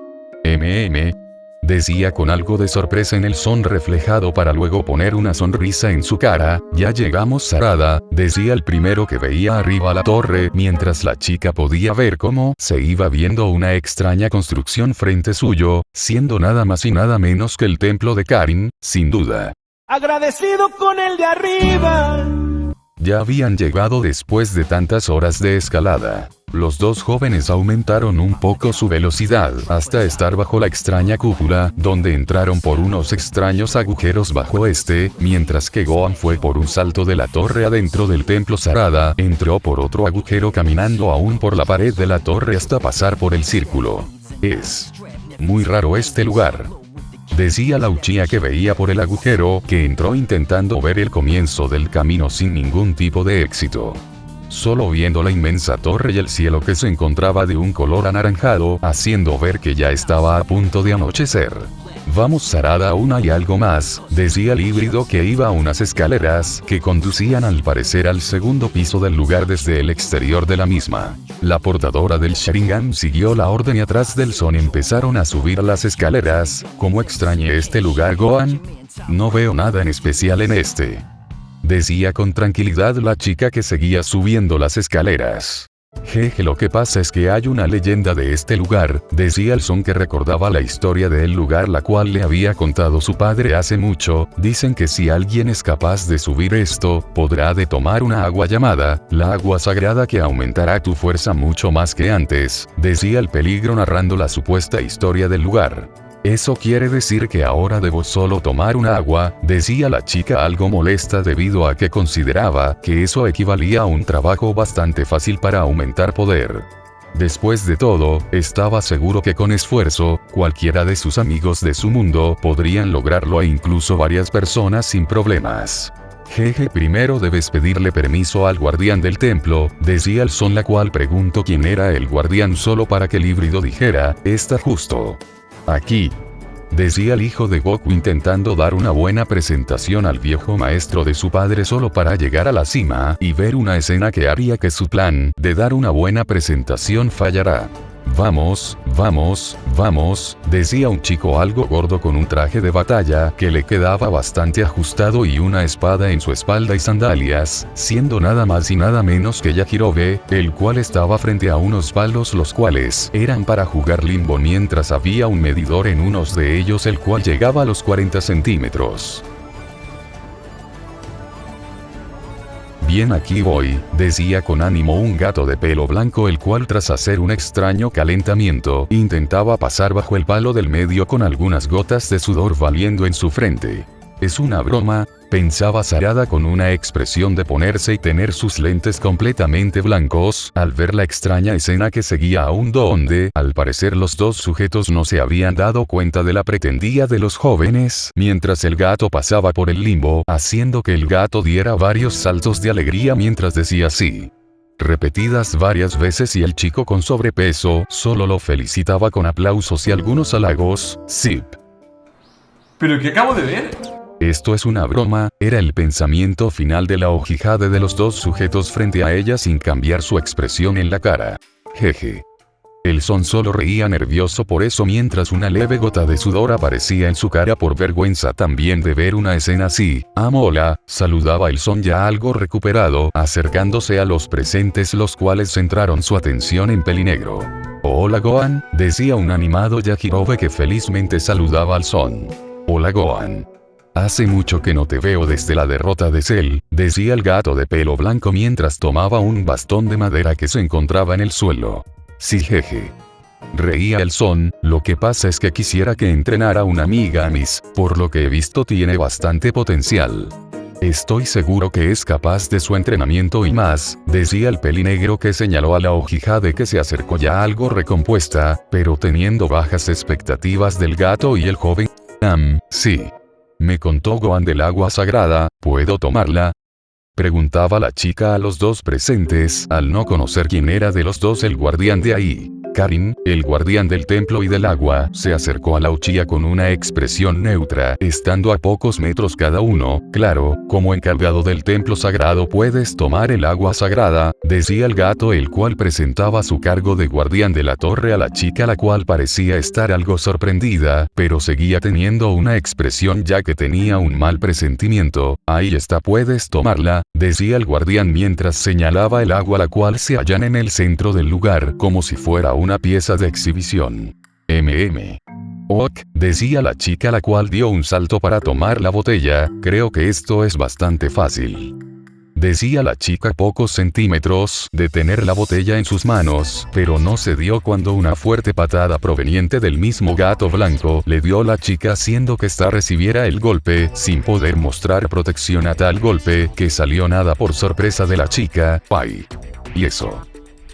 Decía con algo de sorpresa en el son reflejado para luego poner una sonrisa en su cara. Ya llegamos, Sarada, decía el primero que veía arriba la torre, mientras la chica podía ver cómo se iba viendo una extraña construcción frente suyo, siendo nada más y nada menos que el templo de Karin, sin duda. Agradecido con el de arriba. Ya habían llegado después de tantas horas de escalada. Los 2 jóvenes aumentaron un poco su velocidad hasta estar bajo la extraña cúpula, donde entraron por unos extraños agujeros bajo mientras que Gohan fue por un salto de la torre adentro del templo. Sarada entró por otro agujero caminando aún por la pared de la torre hasta pasar por el círculo. Es muy raro este lugar, decía la Uchiha que veía por el agujero, que entró intentando ver el comienzo del camino sin ningún tipo de éxito. Solo viendo la inmensa torre y el cielo que se encontraba de un color anaranjado, haciendo ver que ya estaba a punto de anochecer. Vamos, Sarada, aún hay algo más, decía el híbrido que iba a unas escaleras que conducían al parecer al segundo piso del lugar desde el exterior de la misma. La portadora del Sharingan siguió la orden y atrás del son empezaron a subir las escaleras. ¿Cómo extrañé este lugar, Gohan? No veo nada en especial en decía con tranquilidad la chica que seguía subiendo las escaleras. Jeje, lo que pasa es que hay una leyenda de este lugar, decía el son que recordaba la historia del lugar la cual le había contado su padre hace mucho. Dicen que si alguien es capaz de subir esto, podrá de tomar una agua llamada la agua sagrada que aumentará tu fuerza mucho más que antes, decía el peligro narrando la supuesta historia del lugar. Eso quiere decir que ahora debo solo tomar una agua, decía la chica algo molesta debido a que consideraba que eso equivalía a un trabajo bastante fácil para aumentar poder. Después de todo, estaba seguro que con esfuerzo, cualquiera de sus amigos de su mundo podrían lograrlo e incluso varias personas sin problemas. Jeje, primero debes pedirle permiso al guardián del templo, decía el son, la cual preguntó quién era el guardián solo para que el híbrido dijera, está justo aquí, decía el hijo de Goku intentando dar una buena presentación al viejo maestro de su padre solo para llegar a la cima y ver una escena que haría que su plan de dar una buena presentación fallará. Vamos, vamos, vamos, decía un chico algo gordo con un traje de batalla que le quedaba bastante ajustado y una espada en su espalda y sandalias, siendo nada más y nada menos que Yajirobe, el cual estaba frente a unos palos los cuales eran para jugar limbo mientras había un medidor en unos de ellos el cual llegaba a los 40 centímetros. Bien, aquí voy, decía con ánimo un gato de pelo blanco el cual tras hacer un extraño calentamiento, intentaba pasar bajo el palo del medio con algunas gotas de sudor valiendo en su frente. Es una broma, pensaba Sarada con una expresión de ponerse y tener sus lentes completamente blancos, al ver la extraña escena que seguía aún donde, al parecer los dos sujetos no se habían dado cuenta de la pretendida de los jóvenes, mientras el gato pasaba por el limbo, haciendo que el gato diera varios saltos de alegría mientras decía sí. Repetidas varias veces y el chico con sobrepeso, solo lo felicitaba con aplausos y algunos halagos, zip. ¿Pero qué acabo de ver? Esto es una broma, era el pensamiento final de la Ojihade de los dos sujetos frente a ella sin cambiar su expresión en la cara. Jeje. El son solo reía nervioso por eso mientras una leve gota de sudor aparecía en su cara por vergüenza también de ver una escena así. Hola, saludaba el son ya algo recuperado, acercándose a los presentes los cuales centraron su atención en Pelinegro. Hola Gohan, decía un animado Yajirobe que felizmente saludaba al son. Hola Gohan. Hace mucho que no te veo desde la derrota de Cell, decía el gato de pelo blanco mientras tomaba un bastón de madera que se encontraba en el suelo. Sí, jeje. Reía el son, lo que pasa es que quisiera que entrenara una amiga a Miss, por lo que he visto tiene bastante potencial. Estoy seguro que es capaz de su entrenamiento y más, decía el pelinegro que señaló a la Ojihade que se acercó ya algo recompuesta, pero teniendo bajas expectativas del gato y el joven. Sí. Me contó Gohan del agua sagrada, ¿puedo tomarla? Preguntaba la chica a los dos presentes, al no conocer quién era de los dos el guardián de ahí. Karin, el guardián del templo y del agua, se acercó a la Uchiha con una expresión neutra, estando a pocos metros cada uno. Claro, como encargado del templo sagrado puedes tomar el agua sagrada, decía el gato el cual presentaba su cargo de guardián de la torre a la chica la cual parecía estar algo sorprendida, pero seguía teniendo una expresión ya que tenía un mal presentimiento. Ahí está, puedes tomarla, decía el guardián mientras señalaba el agua la cual se hallan en el centro del lugar, como si fuera una pieza de exhibición. Ok, decía la chica la cual dio un salto para tomar la botella, creo que esto es bastante fácil. Decía la chica pocos centímetros de tener la botella en sus manos, pero no se dio cuando una fuerte patada proveniente del mismo gato blanco le dio a la chica haciendo que ésta recibiera el golpe, sin poder mostrar protección a tal golpe, que salió nada por sorpresa de la chica. ¡Ay! Y eso.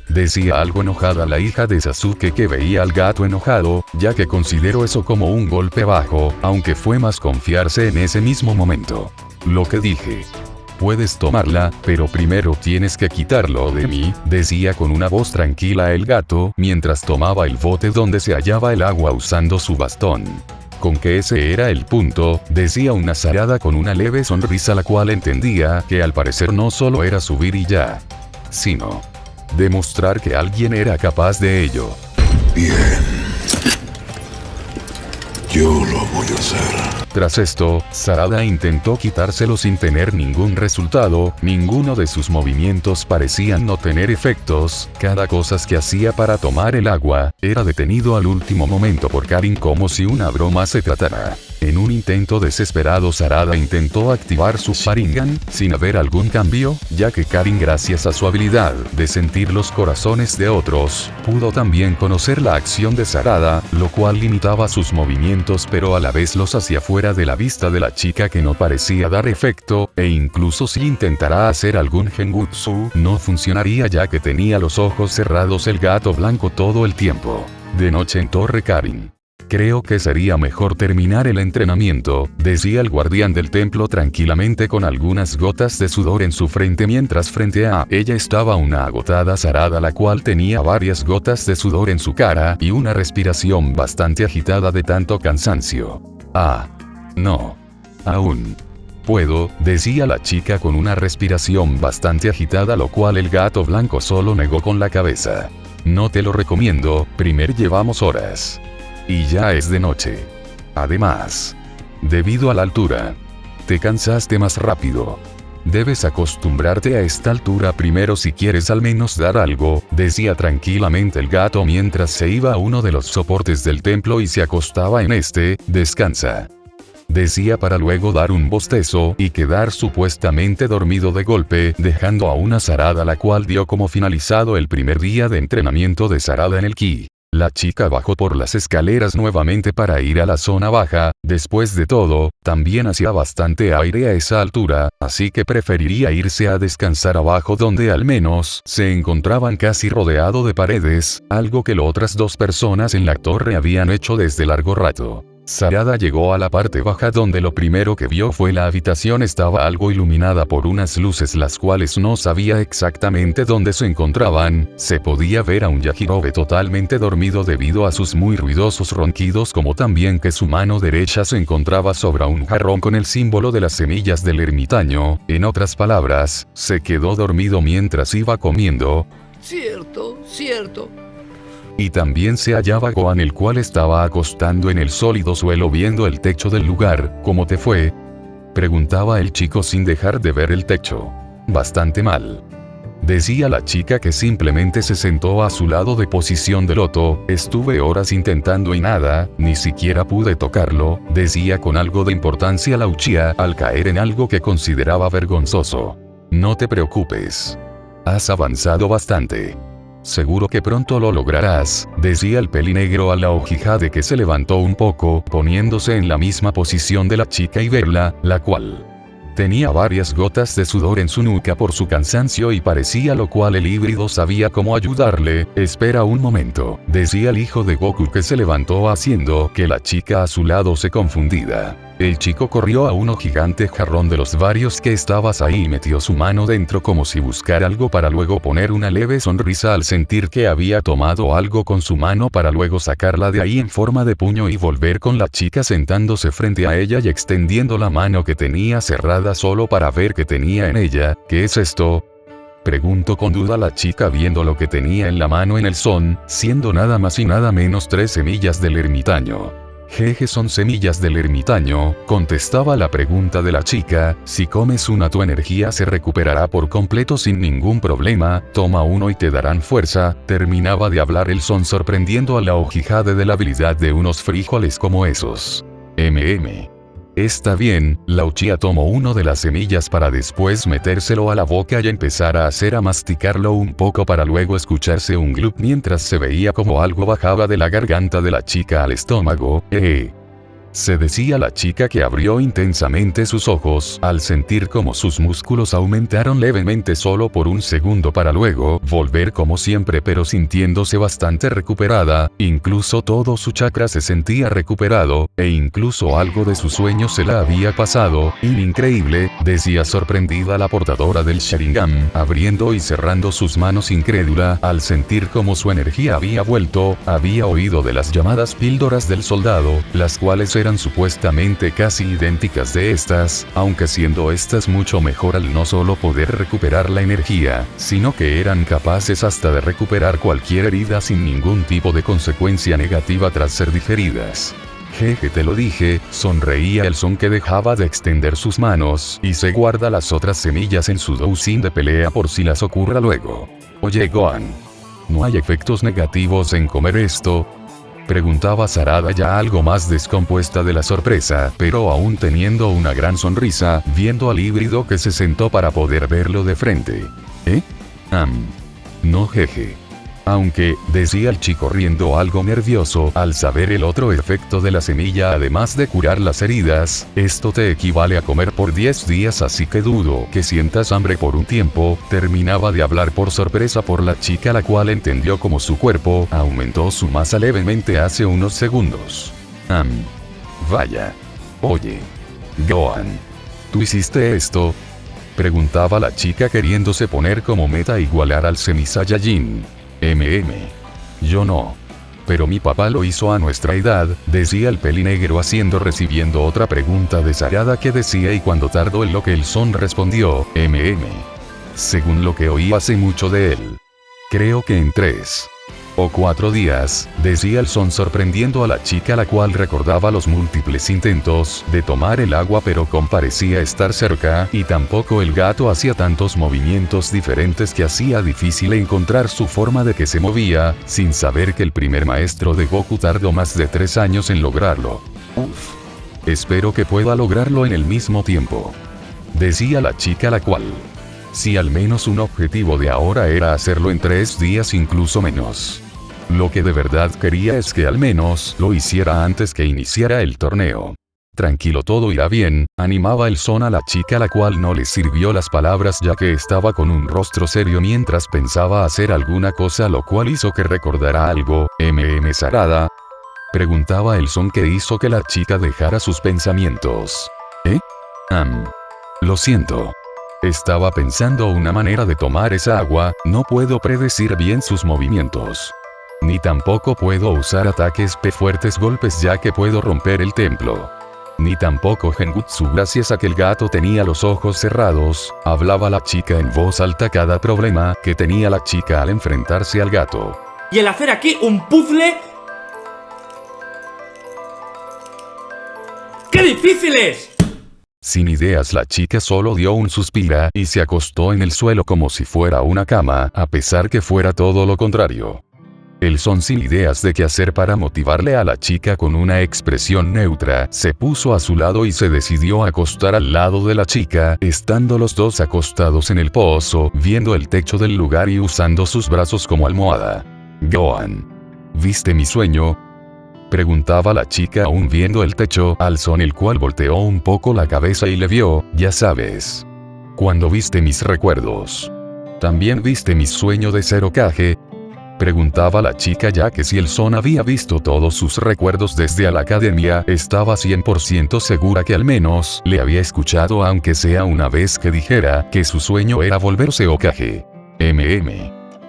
Decía algo enojada la hija de Sasuke que veía al gato enojado, ya que consideró eso como un golpe bajo, aunque fue más confiarse en ese mismo momento. Lo que dije. Puedes tomarla, pero primero tienes que quitarlo de mí, decía con una voz tranquila el gato, mientras tomaba el bote donde se hallaba el agua usando su bastón. Con que ese era el punto, decía una Sarada con una leve sonrisa la cual entendía que al parecer no solo era subir y ya, sino demostrar que alguien era capaz de ello. Bien. Yo lo voy a hacer. Tras esto, Sarada intentó quitárselo sin tener ningún resultado, ninguno de sus movimientos parecían no tener efectos, cada cosa que hacía para tomar el agua, era detenido al último momento por Karin como si una broma se tratara. En un intento desesperado Sarada intentó activar su Sharingan, sin haber algún cambio, ya que Karin gracias a su habilidad de sentir los corazones de otros, pudo también conocer la acción de Sarada, lo cual limitaba sus movimientos pero a la vez los hacía fuera de la vista de la chica que no parecía dar efecto, e incluso si intentara hacer algún genjutsu, no funcionaría ya que tenía los ojos cerrados el gato blanco todo el tiempo. De noche en Torre Karin. Creo que sería mejor terminar el entrenamiento, decía el guardián del templo tranquilamente con algunas gotas de sudor en su frente mientras frente a ella estaba una agotada Sarada la cual tenía varias gotas de sudor en su cara y una respiración bastante agitada de tanto cansancio. No. Aún. Puedo, decía la chica con una respiración bastante agitada lo cual el gato blanco solo negó con la cabeza. No te lo recomiendo, primero llevamos horas. Y ya es de noche. Además, debido a la altura, te cansaste más rápido. Debes acostumbrarte a esta altura primero si quieres al menos dar algo, decía tranquilamente el gato mientras se iba a uno de los soportes del templo y se acostaba en este. Descansa, decía para luego dar un bostezo y quedar supuestamente dormido de golpe, dejando a una Sarada la cual dio como finalizado el primer día de entrenamiento de Sarada en el ki. La chica bajó por las escaleras nuevamente para ir a la zona baja. Después de todo, también hacía bastante aire a esa altura, así que preferiría irse a descansar abajo donde al menos se encontraban casi rodeado de paredes, algo que las otras dos personas en la torre habían hecho desde largo rato. Sarada llegó a la parte baja donde lo primero que vio fue la habitación estaba algo iluminada por unas luces las cuales no sabía exactamente dónde se encontraban. Se podía ver a un Yajirobe totalmente dormido debido a sus muy ruidosos ronquidos, como también que su mano derecha se encontraba sobre un jarrón con el símbolo de las semillas del ermitaño. En otras palabras, se quedó dormido mientras iba comiendo. Cierto. Y también se hallaba Gohan, el cual estaba acostando en el sólido suelo viendo el techo del lugar. ¿Cómo te fue?, preguntaba el chico sin dejar de ver el techo. Bastante mal, decía la chica, que simplemente se sentó a su lado de posición de loto. Estuve horas intentando y nada, ni siquiera pude tocarlo, decía con algo de importancia la Uchiha al caer en algo que consideraba vergonzoso. No te preocupes, has avanzado bastante. Seguro que pronto lo lograrás, decía el pelinegro a la Hokage, que se levantó un poco, poniéndose en la misma posición de la chica y verla, la cual tenía varias gotas de sudor en su nuca por su cansancio y parecía, lo cual el híbrido sabía cómo ayudarle. Espera un momento, decía el hijo de Goku, que se levantó haciendo que la chica a su lado se confundida. El chico corrió a un gigante jarrón de los varios que estabas ahí y metió su mano dentro como si buscara algo para luego poner una leve sonrisa al sentir que había tomado algo con su mano para luego sacarla de ahí en forma de puño y volver con la chica sentándose frente a ella y extendiendo la mano que tenía cerrada solo para ver qué tenía en ella. ¿Qué es esto?, preguntó con duda la chica viendo lo que tenía en la mano en el son, siendo nada más y nada menos 3 semillas del ermitaño. Jeje, son semillas del ermitaño, contestaba la pregunta de la chica. Si comes una tu energía se recuperará por completo sin ningún problema, toma uno y te darán fuerza. Terminaba de hablar el son sorprendiendo a la Hokage de la habilidad de unos frijoles como esos. Está bien, la Uchiha tomó uno de las semillas para después metérselo a la boca y empezar a hacer a masticarlo un poco para luego escucharse un glup mientras se veía como algo bajaba de la garganta de la chica al estómago. Se decía la chica, que abrió intensamente sus ojos al sentir como sus músculos aumentaron levemente solo por un segundo para luego volver como siempre, pero sintiéndose bastante recuperada. Incluso todo su chakra se sentía recuperado, e incluso algo de su sueño se la había pasado. Increíble, decía sorprendida la portadora del Sharingan, abriendo y cerrando sus manos incrédula al sentir como su energía había vuelto. Había oído de las llamadas píldoras del soldado, las cuales eran supuestamente casi idénticas de estas, aunque siendo estas mucho mejor al no solo poder recuperar la energía, sino que eran capaces hasta de recuperar cualquier herida sin ningún tipo de consecuencia negativa tras ser digeridas. Jeje, te lo dije, sonreía el son, que dejaba de extender sus manos y se guarda las otras semillas en su dousin de pelea por si las ocurra luego. Oye Gohan, ¿no hay efectos negativos en comer esto?, preguntaba Sarada, ya algo más descompuesta de la sorpresa, pero aún teniendo una gran sonrisa, viendo al híbrido que se sentó para poder verlo de frente. No, jeje. Aunque, decía el chico riendo algo nervioso al saber el otro efecto de la semilla, además de curar las heridas, esto te equivale a comer por 10 días, así que dudo que sientas hambre por un tiempo. Terminaba de hablar por sorpresa por la chica, la cual entendió como su cuerpo aumentó su masa levemente hace unos segundos. Vaya. Oye, Gohan, ¿tú hiciste esto?, preguntaba la chica queriéndose poner como meta igualar al Semi-Saiyajin. Yo no. Pero mi papá lo hizo a nuestra edad, decía el pelinegro recibiendo otra pregunta de Sarada que decía, y cuando tardó en lo que el son respondió, según lo que oí hace mucho de él. Creo que en 3 O 4 días, decía el son sorprendiendo a la chica, la cual recordaba los múltiples intentos de tomar el agua pero parecía estar cerca, y tampoco el gato hacía tantos movimientos diferentes que hacía difícil encontrar su forma de que se movía, sin saber que el primer maestro de Goku tardó más de 3 años en lograrlo. Uf. Espero que pueda lograrlo en el mismo tiempo. Decía la chica, la cual, si al menos un objetivo de ahora era hacerlo en 3 días, incluso menos. Lo que de verdad quería es que al menos lo hiciera antes que iniciara el torneo. Tranquilo, todo irá bien, animaba el son a la chica, la cual no le sirvió las palabras ya que estaba con un rostro serio mientras pensaba hacer alguna cosa, lo cual hizo que recordara algo. Sarada, preguntaba el son, que hizo que la chica dejara sus pensamientos. Lo siento. Estaba pensando una manera de tomar esa agua, no puedo predecir bien sus movimientos. Ni tampoco puedo usar ataques fuertes golpes ya que puedo romper el templo. Ni tampoco genjutsu gracias a que el gato tenía los ojos cerrados, hablaba la chica en voz alta cada problema que tenía la chica al enfrentarse al gato. Y el hacer aquí un puzzle... ¡Qué difícil es! Sin ideas, la chica solo dio un suspiro y se acostó en el suelo como si fuera una cama, a pesar que fuera todo lo contrario. El son, sin ideas de qué hacer para motivarle a la chica, con una expresión neutra, se puso a su lado y se decidió a acostar al lado de la chica, estando los dos acostados en el pozo, viendo el techo del lugar y usando sus brazos como almohada. Gohan, ¿viste mi sueño?, preguntaba la chica aún viendo el techo, al son, el cual volteó un poco la cabeza y le vio. Ya sabes. Cuando viste mis recuerdos. ¿También viste mi sueño de ser Hokage?, preguntaba la chica, ya que si el son había visto todos sus recuerdos desde la academia, estaba 100% segura que al menos le había escuchado aunque sea una vez que dijera que su sueño era volverse Hokage.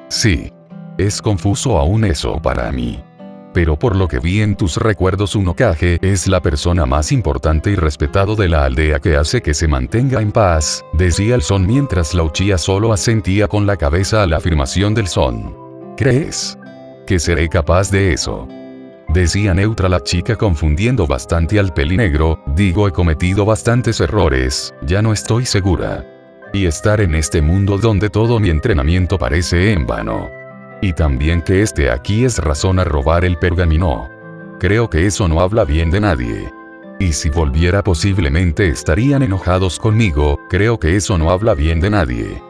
Sí. Es confuso aún eso para mí. Pero por lo que vi en tus recuerdos, un Hokage es la persona más importante y respetado de la aldea que hace que se mantenga en paz, decía el son mientras la Uchiha solo asentía con la cabeza a la afirmación del son. ¿Crees que seré capaz de eso?, decía neutra la chica, confundiendo bastante al pelinegro. Digo, he cometido bastantes errores, ya no estoy segura. Y estar en este mundo donde todo mi entrenamiento parece en vano. Y también que este aquí es razón a robar el pergamino. Creo que eso no habla bien de nadie. Y si volviera posiblemente estarían enojados conmigo, creo que eso no habla bien de nadie.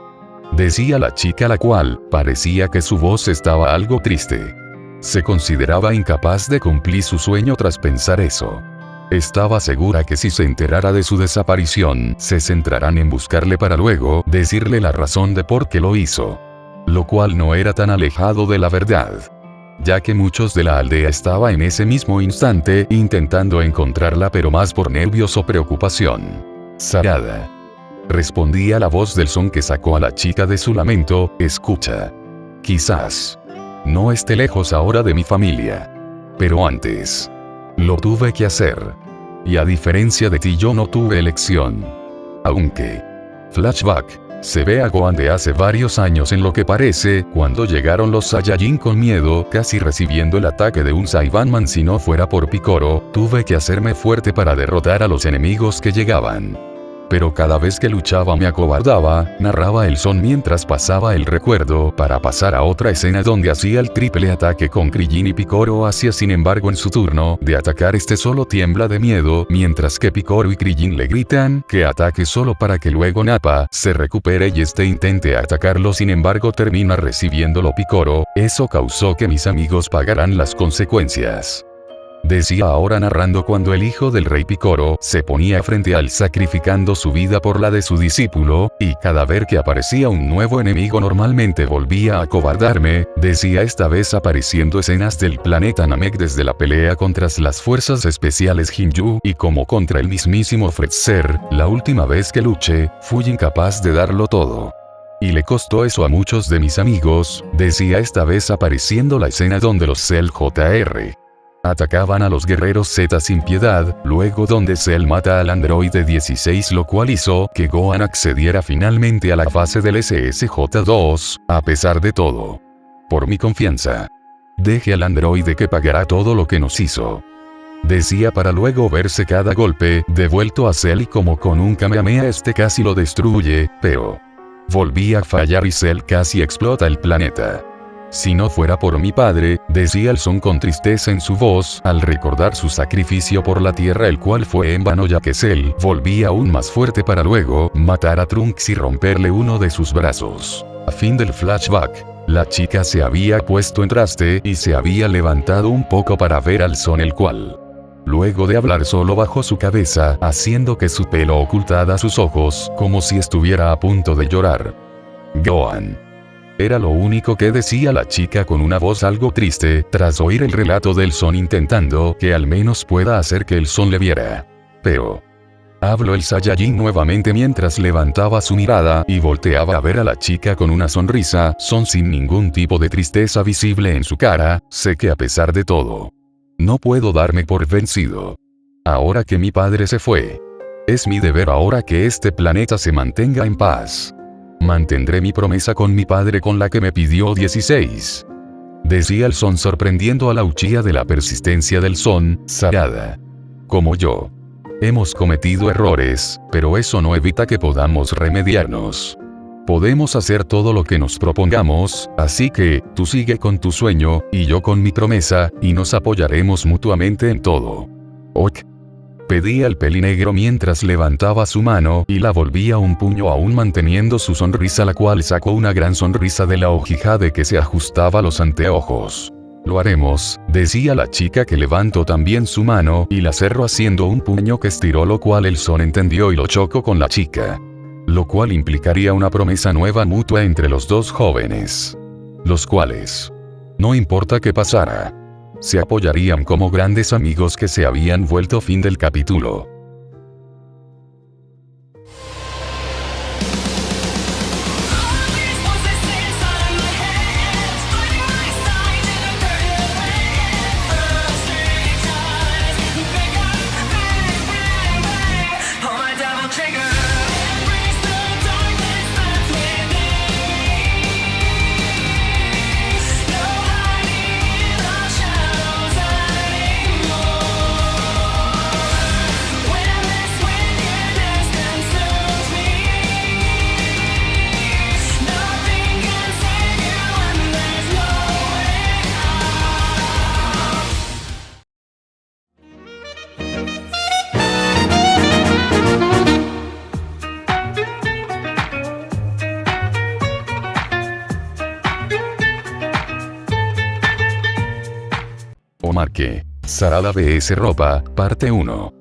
Decía la chica, la cual parecía que su voz estaba algo triste. Se consideraba incapaz de cumplir su sueño tras pensar eso. Estaba segura que si se enterara de su desaparición, se centrarán en buscarle para luego decirle la razón de por qué lo hizo. Lo cual no era tan alejado de la verdad, ya que muchos de la aldea estaba en ese mismo instante intentando encontrarla, pero más por nervios o preocupación. Sarada, respondía la voz del son, que sacó a la chica de su lamento. Escucha. Quizás no esté lejos ahora de mi familia, pero antes lo tuve que hacer. Y a diferencia de ti, yo no tuve elección. Aunque, flashback, se ve a Gohan de hace varios años en lo que parece, cuando llegaron los Saiyajin con miedo, casi recibiendo el ataque de un Saiyaman. Si no fuera por Piccolo, tuve que hacerme fuerte para derrotar a los enemigos que llegaban. Pero cada vez que luchaba me acobardaba, narraba el son mientras pasaba el recuerdo, para pasar a otra escena donde hacía el triple ataque con Krillin, y Piccolo hacía, sin embargo, en su turno de atacar, solo tiembla de miedo, mientras que Piccolo y Krillin le gritan que ataque solo para que luego Nappa se recupere y intente atacarlo. Sin embargo, termina recibiéndolo Piccolo. Eso causó que mis amigos pagaran las consecuencias. Decía ahora narrando cuando el hijo del rey Piccolo se ponía frente al sacrificando su vida por la de su discípulo, y cada vez que aparecía un nuevo enemigo normalmente volvía a acobardarme. Decía, esta vez apareciendo escenas del planeta Namek desde la pelea contra las fuerzas especiales Jinju y como contra el mismísimo Freezer. La última vez que luché, fui incapaz de darlo todo. Y le costó eso a muchos de mis amigos. Decía, esta vez apareciendo la escena donde los Cell Jr. atacaban a los guerreros Z sin piedad, luego donde Cell mata al androide 16, lo cual hizo que Gohan accediera finalmente a la fase del SSJ2, a pesar de todo. Por mi confianza. Deje al androide que pagará todo lo que nos hizo. Decía para luego verse cada golpe devuelto a Cell y como con un Kamehameha casi lo destruye, pero volvía a fallar y Cell casi explota el planeta. Si no fuera por mi padre, decía el Son con tristeza en su voz, al recordar su sacrificio por la Tierra, el cual fue en vano ya que Cell volvía aún más fuerte para luego matar a Trunks y romperle uno de sus brazos. A fin del flashback, la chica se había puesto en traste y se había levantado un poco para ver al Son, el cual, luego de hablar, solo bajó su cabeza, haciendo que su pelo ocultara sus ojos, como si estuviera a punto de llorar. Gohan. Era lo único que decía la chica con una voz algo triste, tras oír el relato del Son, intentando que al menos pueda hacer que el Son le viera. Pero habló el Saiyajin nuevamente mientras levantaba su mirada y volteaba a ver a la chica con una sonrisa, Son sin ningún tipo de tristeza visible en su cara. Sé que a pesar de todo, no puedo darme por vencido. Ahora que mi padre se fue, es mi deber ahora que este planeta se mantenga en paz. Mantendré mi promesa con mi padre con la que me pidió 16. Decía el Son sorprendiendo a la Uchiha de la persistencia del Son. Sarada, como yo, hemos cometido errores, pero eso no evita que podamos remediarnos. Podemos hacer todo lo que nos propongamos, así que, tú sigue con tu sueño, y yo con mi promesa, y nos apoyaremos mutuamente en todo. Ok. Pedía el pelinegro mientras levantaba su mano y la volvía un puño aún manteniendo su sonrisa, la cual sacó una gran sonrisa de la Uchiha de que se ajustaba los anteojos. Lo haremos, decía la chica que levantó también su mano y la cerró haciendo un puño que estiró, lo cual el Son entendió y lo chocó con la chica. Lo cual implicaría una promesa nueva mutua entre los dos jóvenes. Los cuales, no importa qué pasara, se apoyarían como grandes amigos que se habían vuelto. Fin del capítulo. Marque. Sarada vs Ropa, parte 1.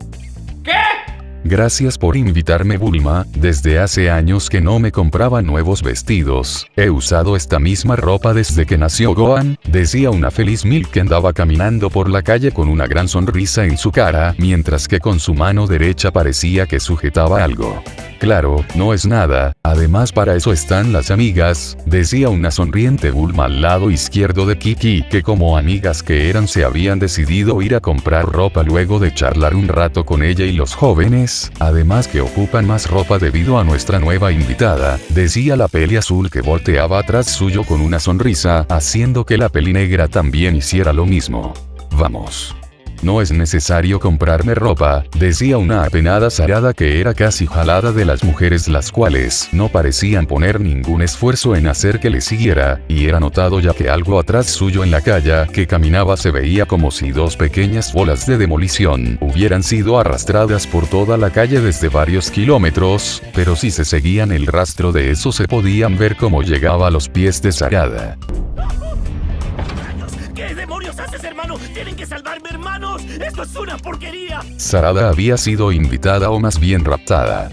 Gracias por invitarme, Bulma. Desde hace años que no me compraba nuevos vestidos. He usado esta misma ropa desde que nació Gohan, decía una feliz Milk que andaba caminando por la calle con una gran sonrisa en su cara, mientras que con su mano derecha parecía que sujetaba algo. Claro, no es nada, además para eso están las amigas, decía una sonriente Bulma al lado izquierdo de Kiki, que como amigas que eran se habían decidido ir a comprar ropa luego de charlar un rato con ella y los jóvenes, además que ocupan más ropa debido a nuestra nueva invitada, decía la peli azul que volteaba atrás suyo con una sonrisa, haciendo que la peli negra también hiciera lo mismo. Vamos. No es necesario comprarme ropa, decía una apenada Sarada que era casi jalada de las mujeres, las cuales no parecían poner ningún esfuerzo en hacer que le siguiera, y era notado ya que algo atrás suyo en la calle que caminaba se veía como si dos pequeñas bolas de demolición hubieran sido arrastradas por toda la calle desde varios kilómetros, pero si se seguían el rastro de eso se podían ver cómo llegaba a los pies de Sarada. ¿Qué demonios haces, hermano? ¡Tienen que salvarme, hermanos! ¡Esto es una porquería! Sarada había sido invitada o más bien raptada.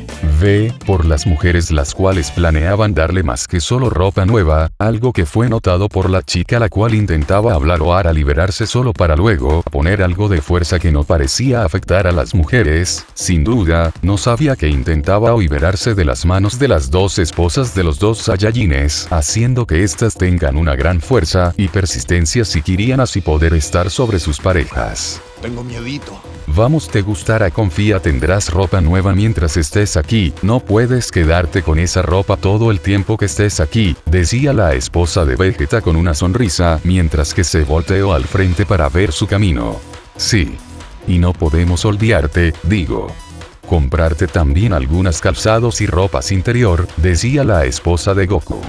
Por las mujeres, las cuales planeaban darle más que solo ropa nueva, algo que fue notado por la chica, la cual intentaba hablar o hará liberarse solo para luego poner algo de fuerza que no parecía afectar a las mujeres. Sin duda, no sabía que intentaba liberarse de las manos de las dos esposas de los dos Saiyajines, haciendo que éstas tengan una gran fuerza y persistencia si querían así poder estar sobre sus parejas. tengo miedito. Vamos, te gustará, confía, tendrás ropa nueva mientras estés aquí, no puedes quedarte con esa ropa todo el tiempo que estés aquí, decía la esposa de Vegeta con una sonrisa, mientras que se volteó al frente para ver su camino. Sí. Y no podemos olvidarte, digo. Comprarte también algunas calzados y ropas interior, decía la esposa de Goku.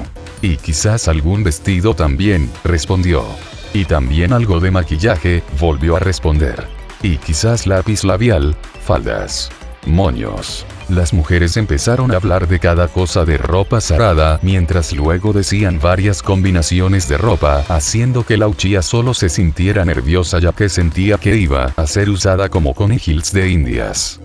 Y quizás algún vestido también, respondió. Y también algo de maquillaje, volvió a responder. Y quizás lápiz labial, faldas, moños. Las mujeres empezaron a hablar de cada cosa de ropa Sarada, mientras luego decían varias combinaciones de ropa, haciendo que la Uchiha solo se sintiera nerviosa ya que sentía que iba a ser usada como conejils de indias.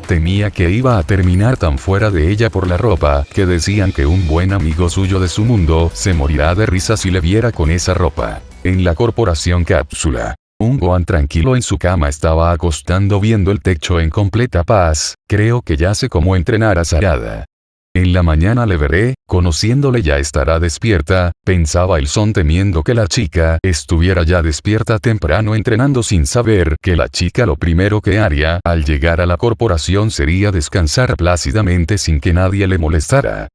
Temía que iba a terminar tan fuera de ella por la ropa, que decían que un buen amigo suyo de su mundo se morirá de risa si le viera con esa ropa. En la corporación Cápsula, un Gohan tranquilo en su cama estaba acostando viendo el techo en completa paz. Creo que ya sé cómo entrenar a Sarada. En la mañana le veré, conociéndole ya estará despierta, pensaba el Son temiendo que la chica estuviera ya despierta temprano entrenando sin saber que la chica lo primero que haría al llegar a la corporación sería descansar plácidamente sin que nadie le molestara.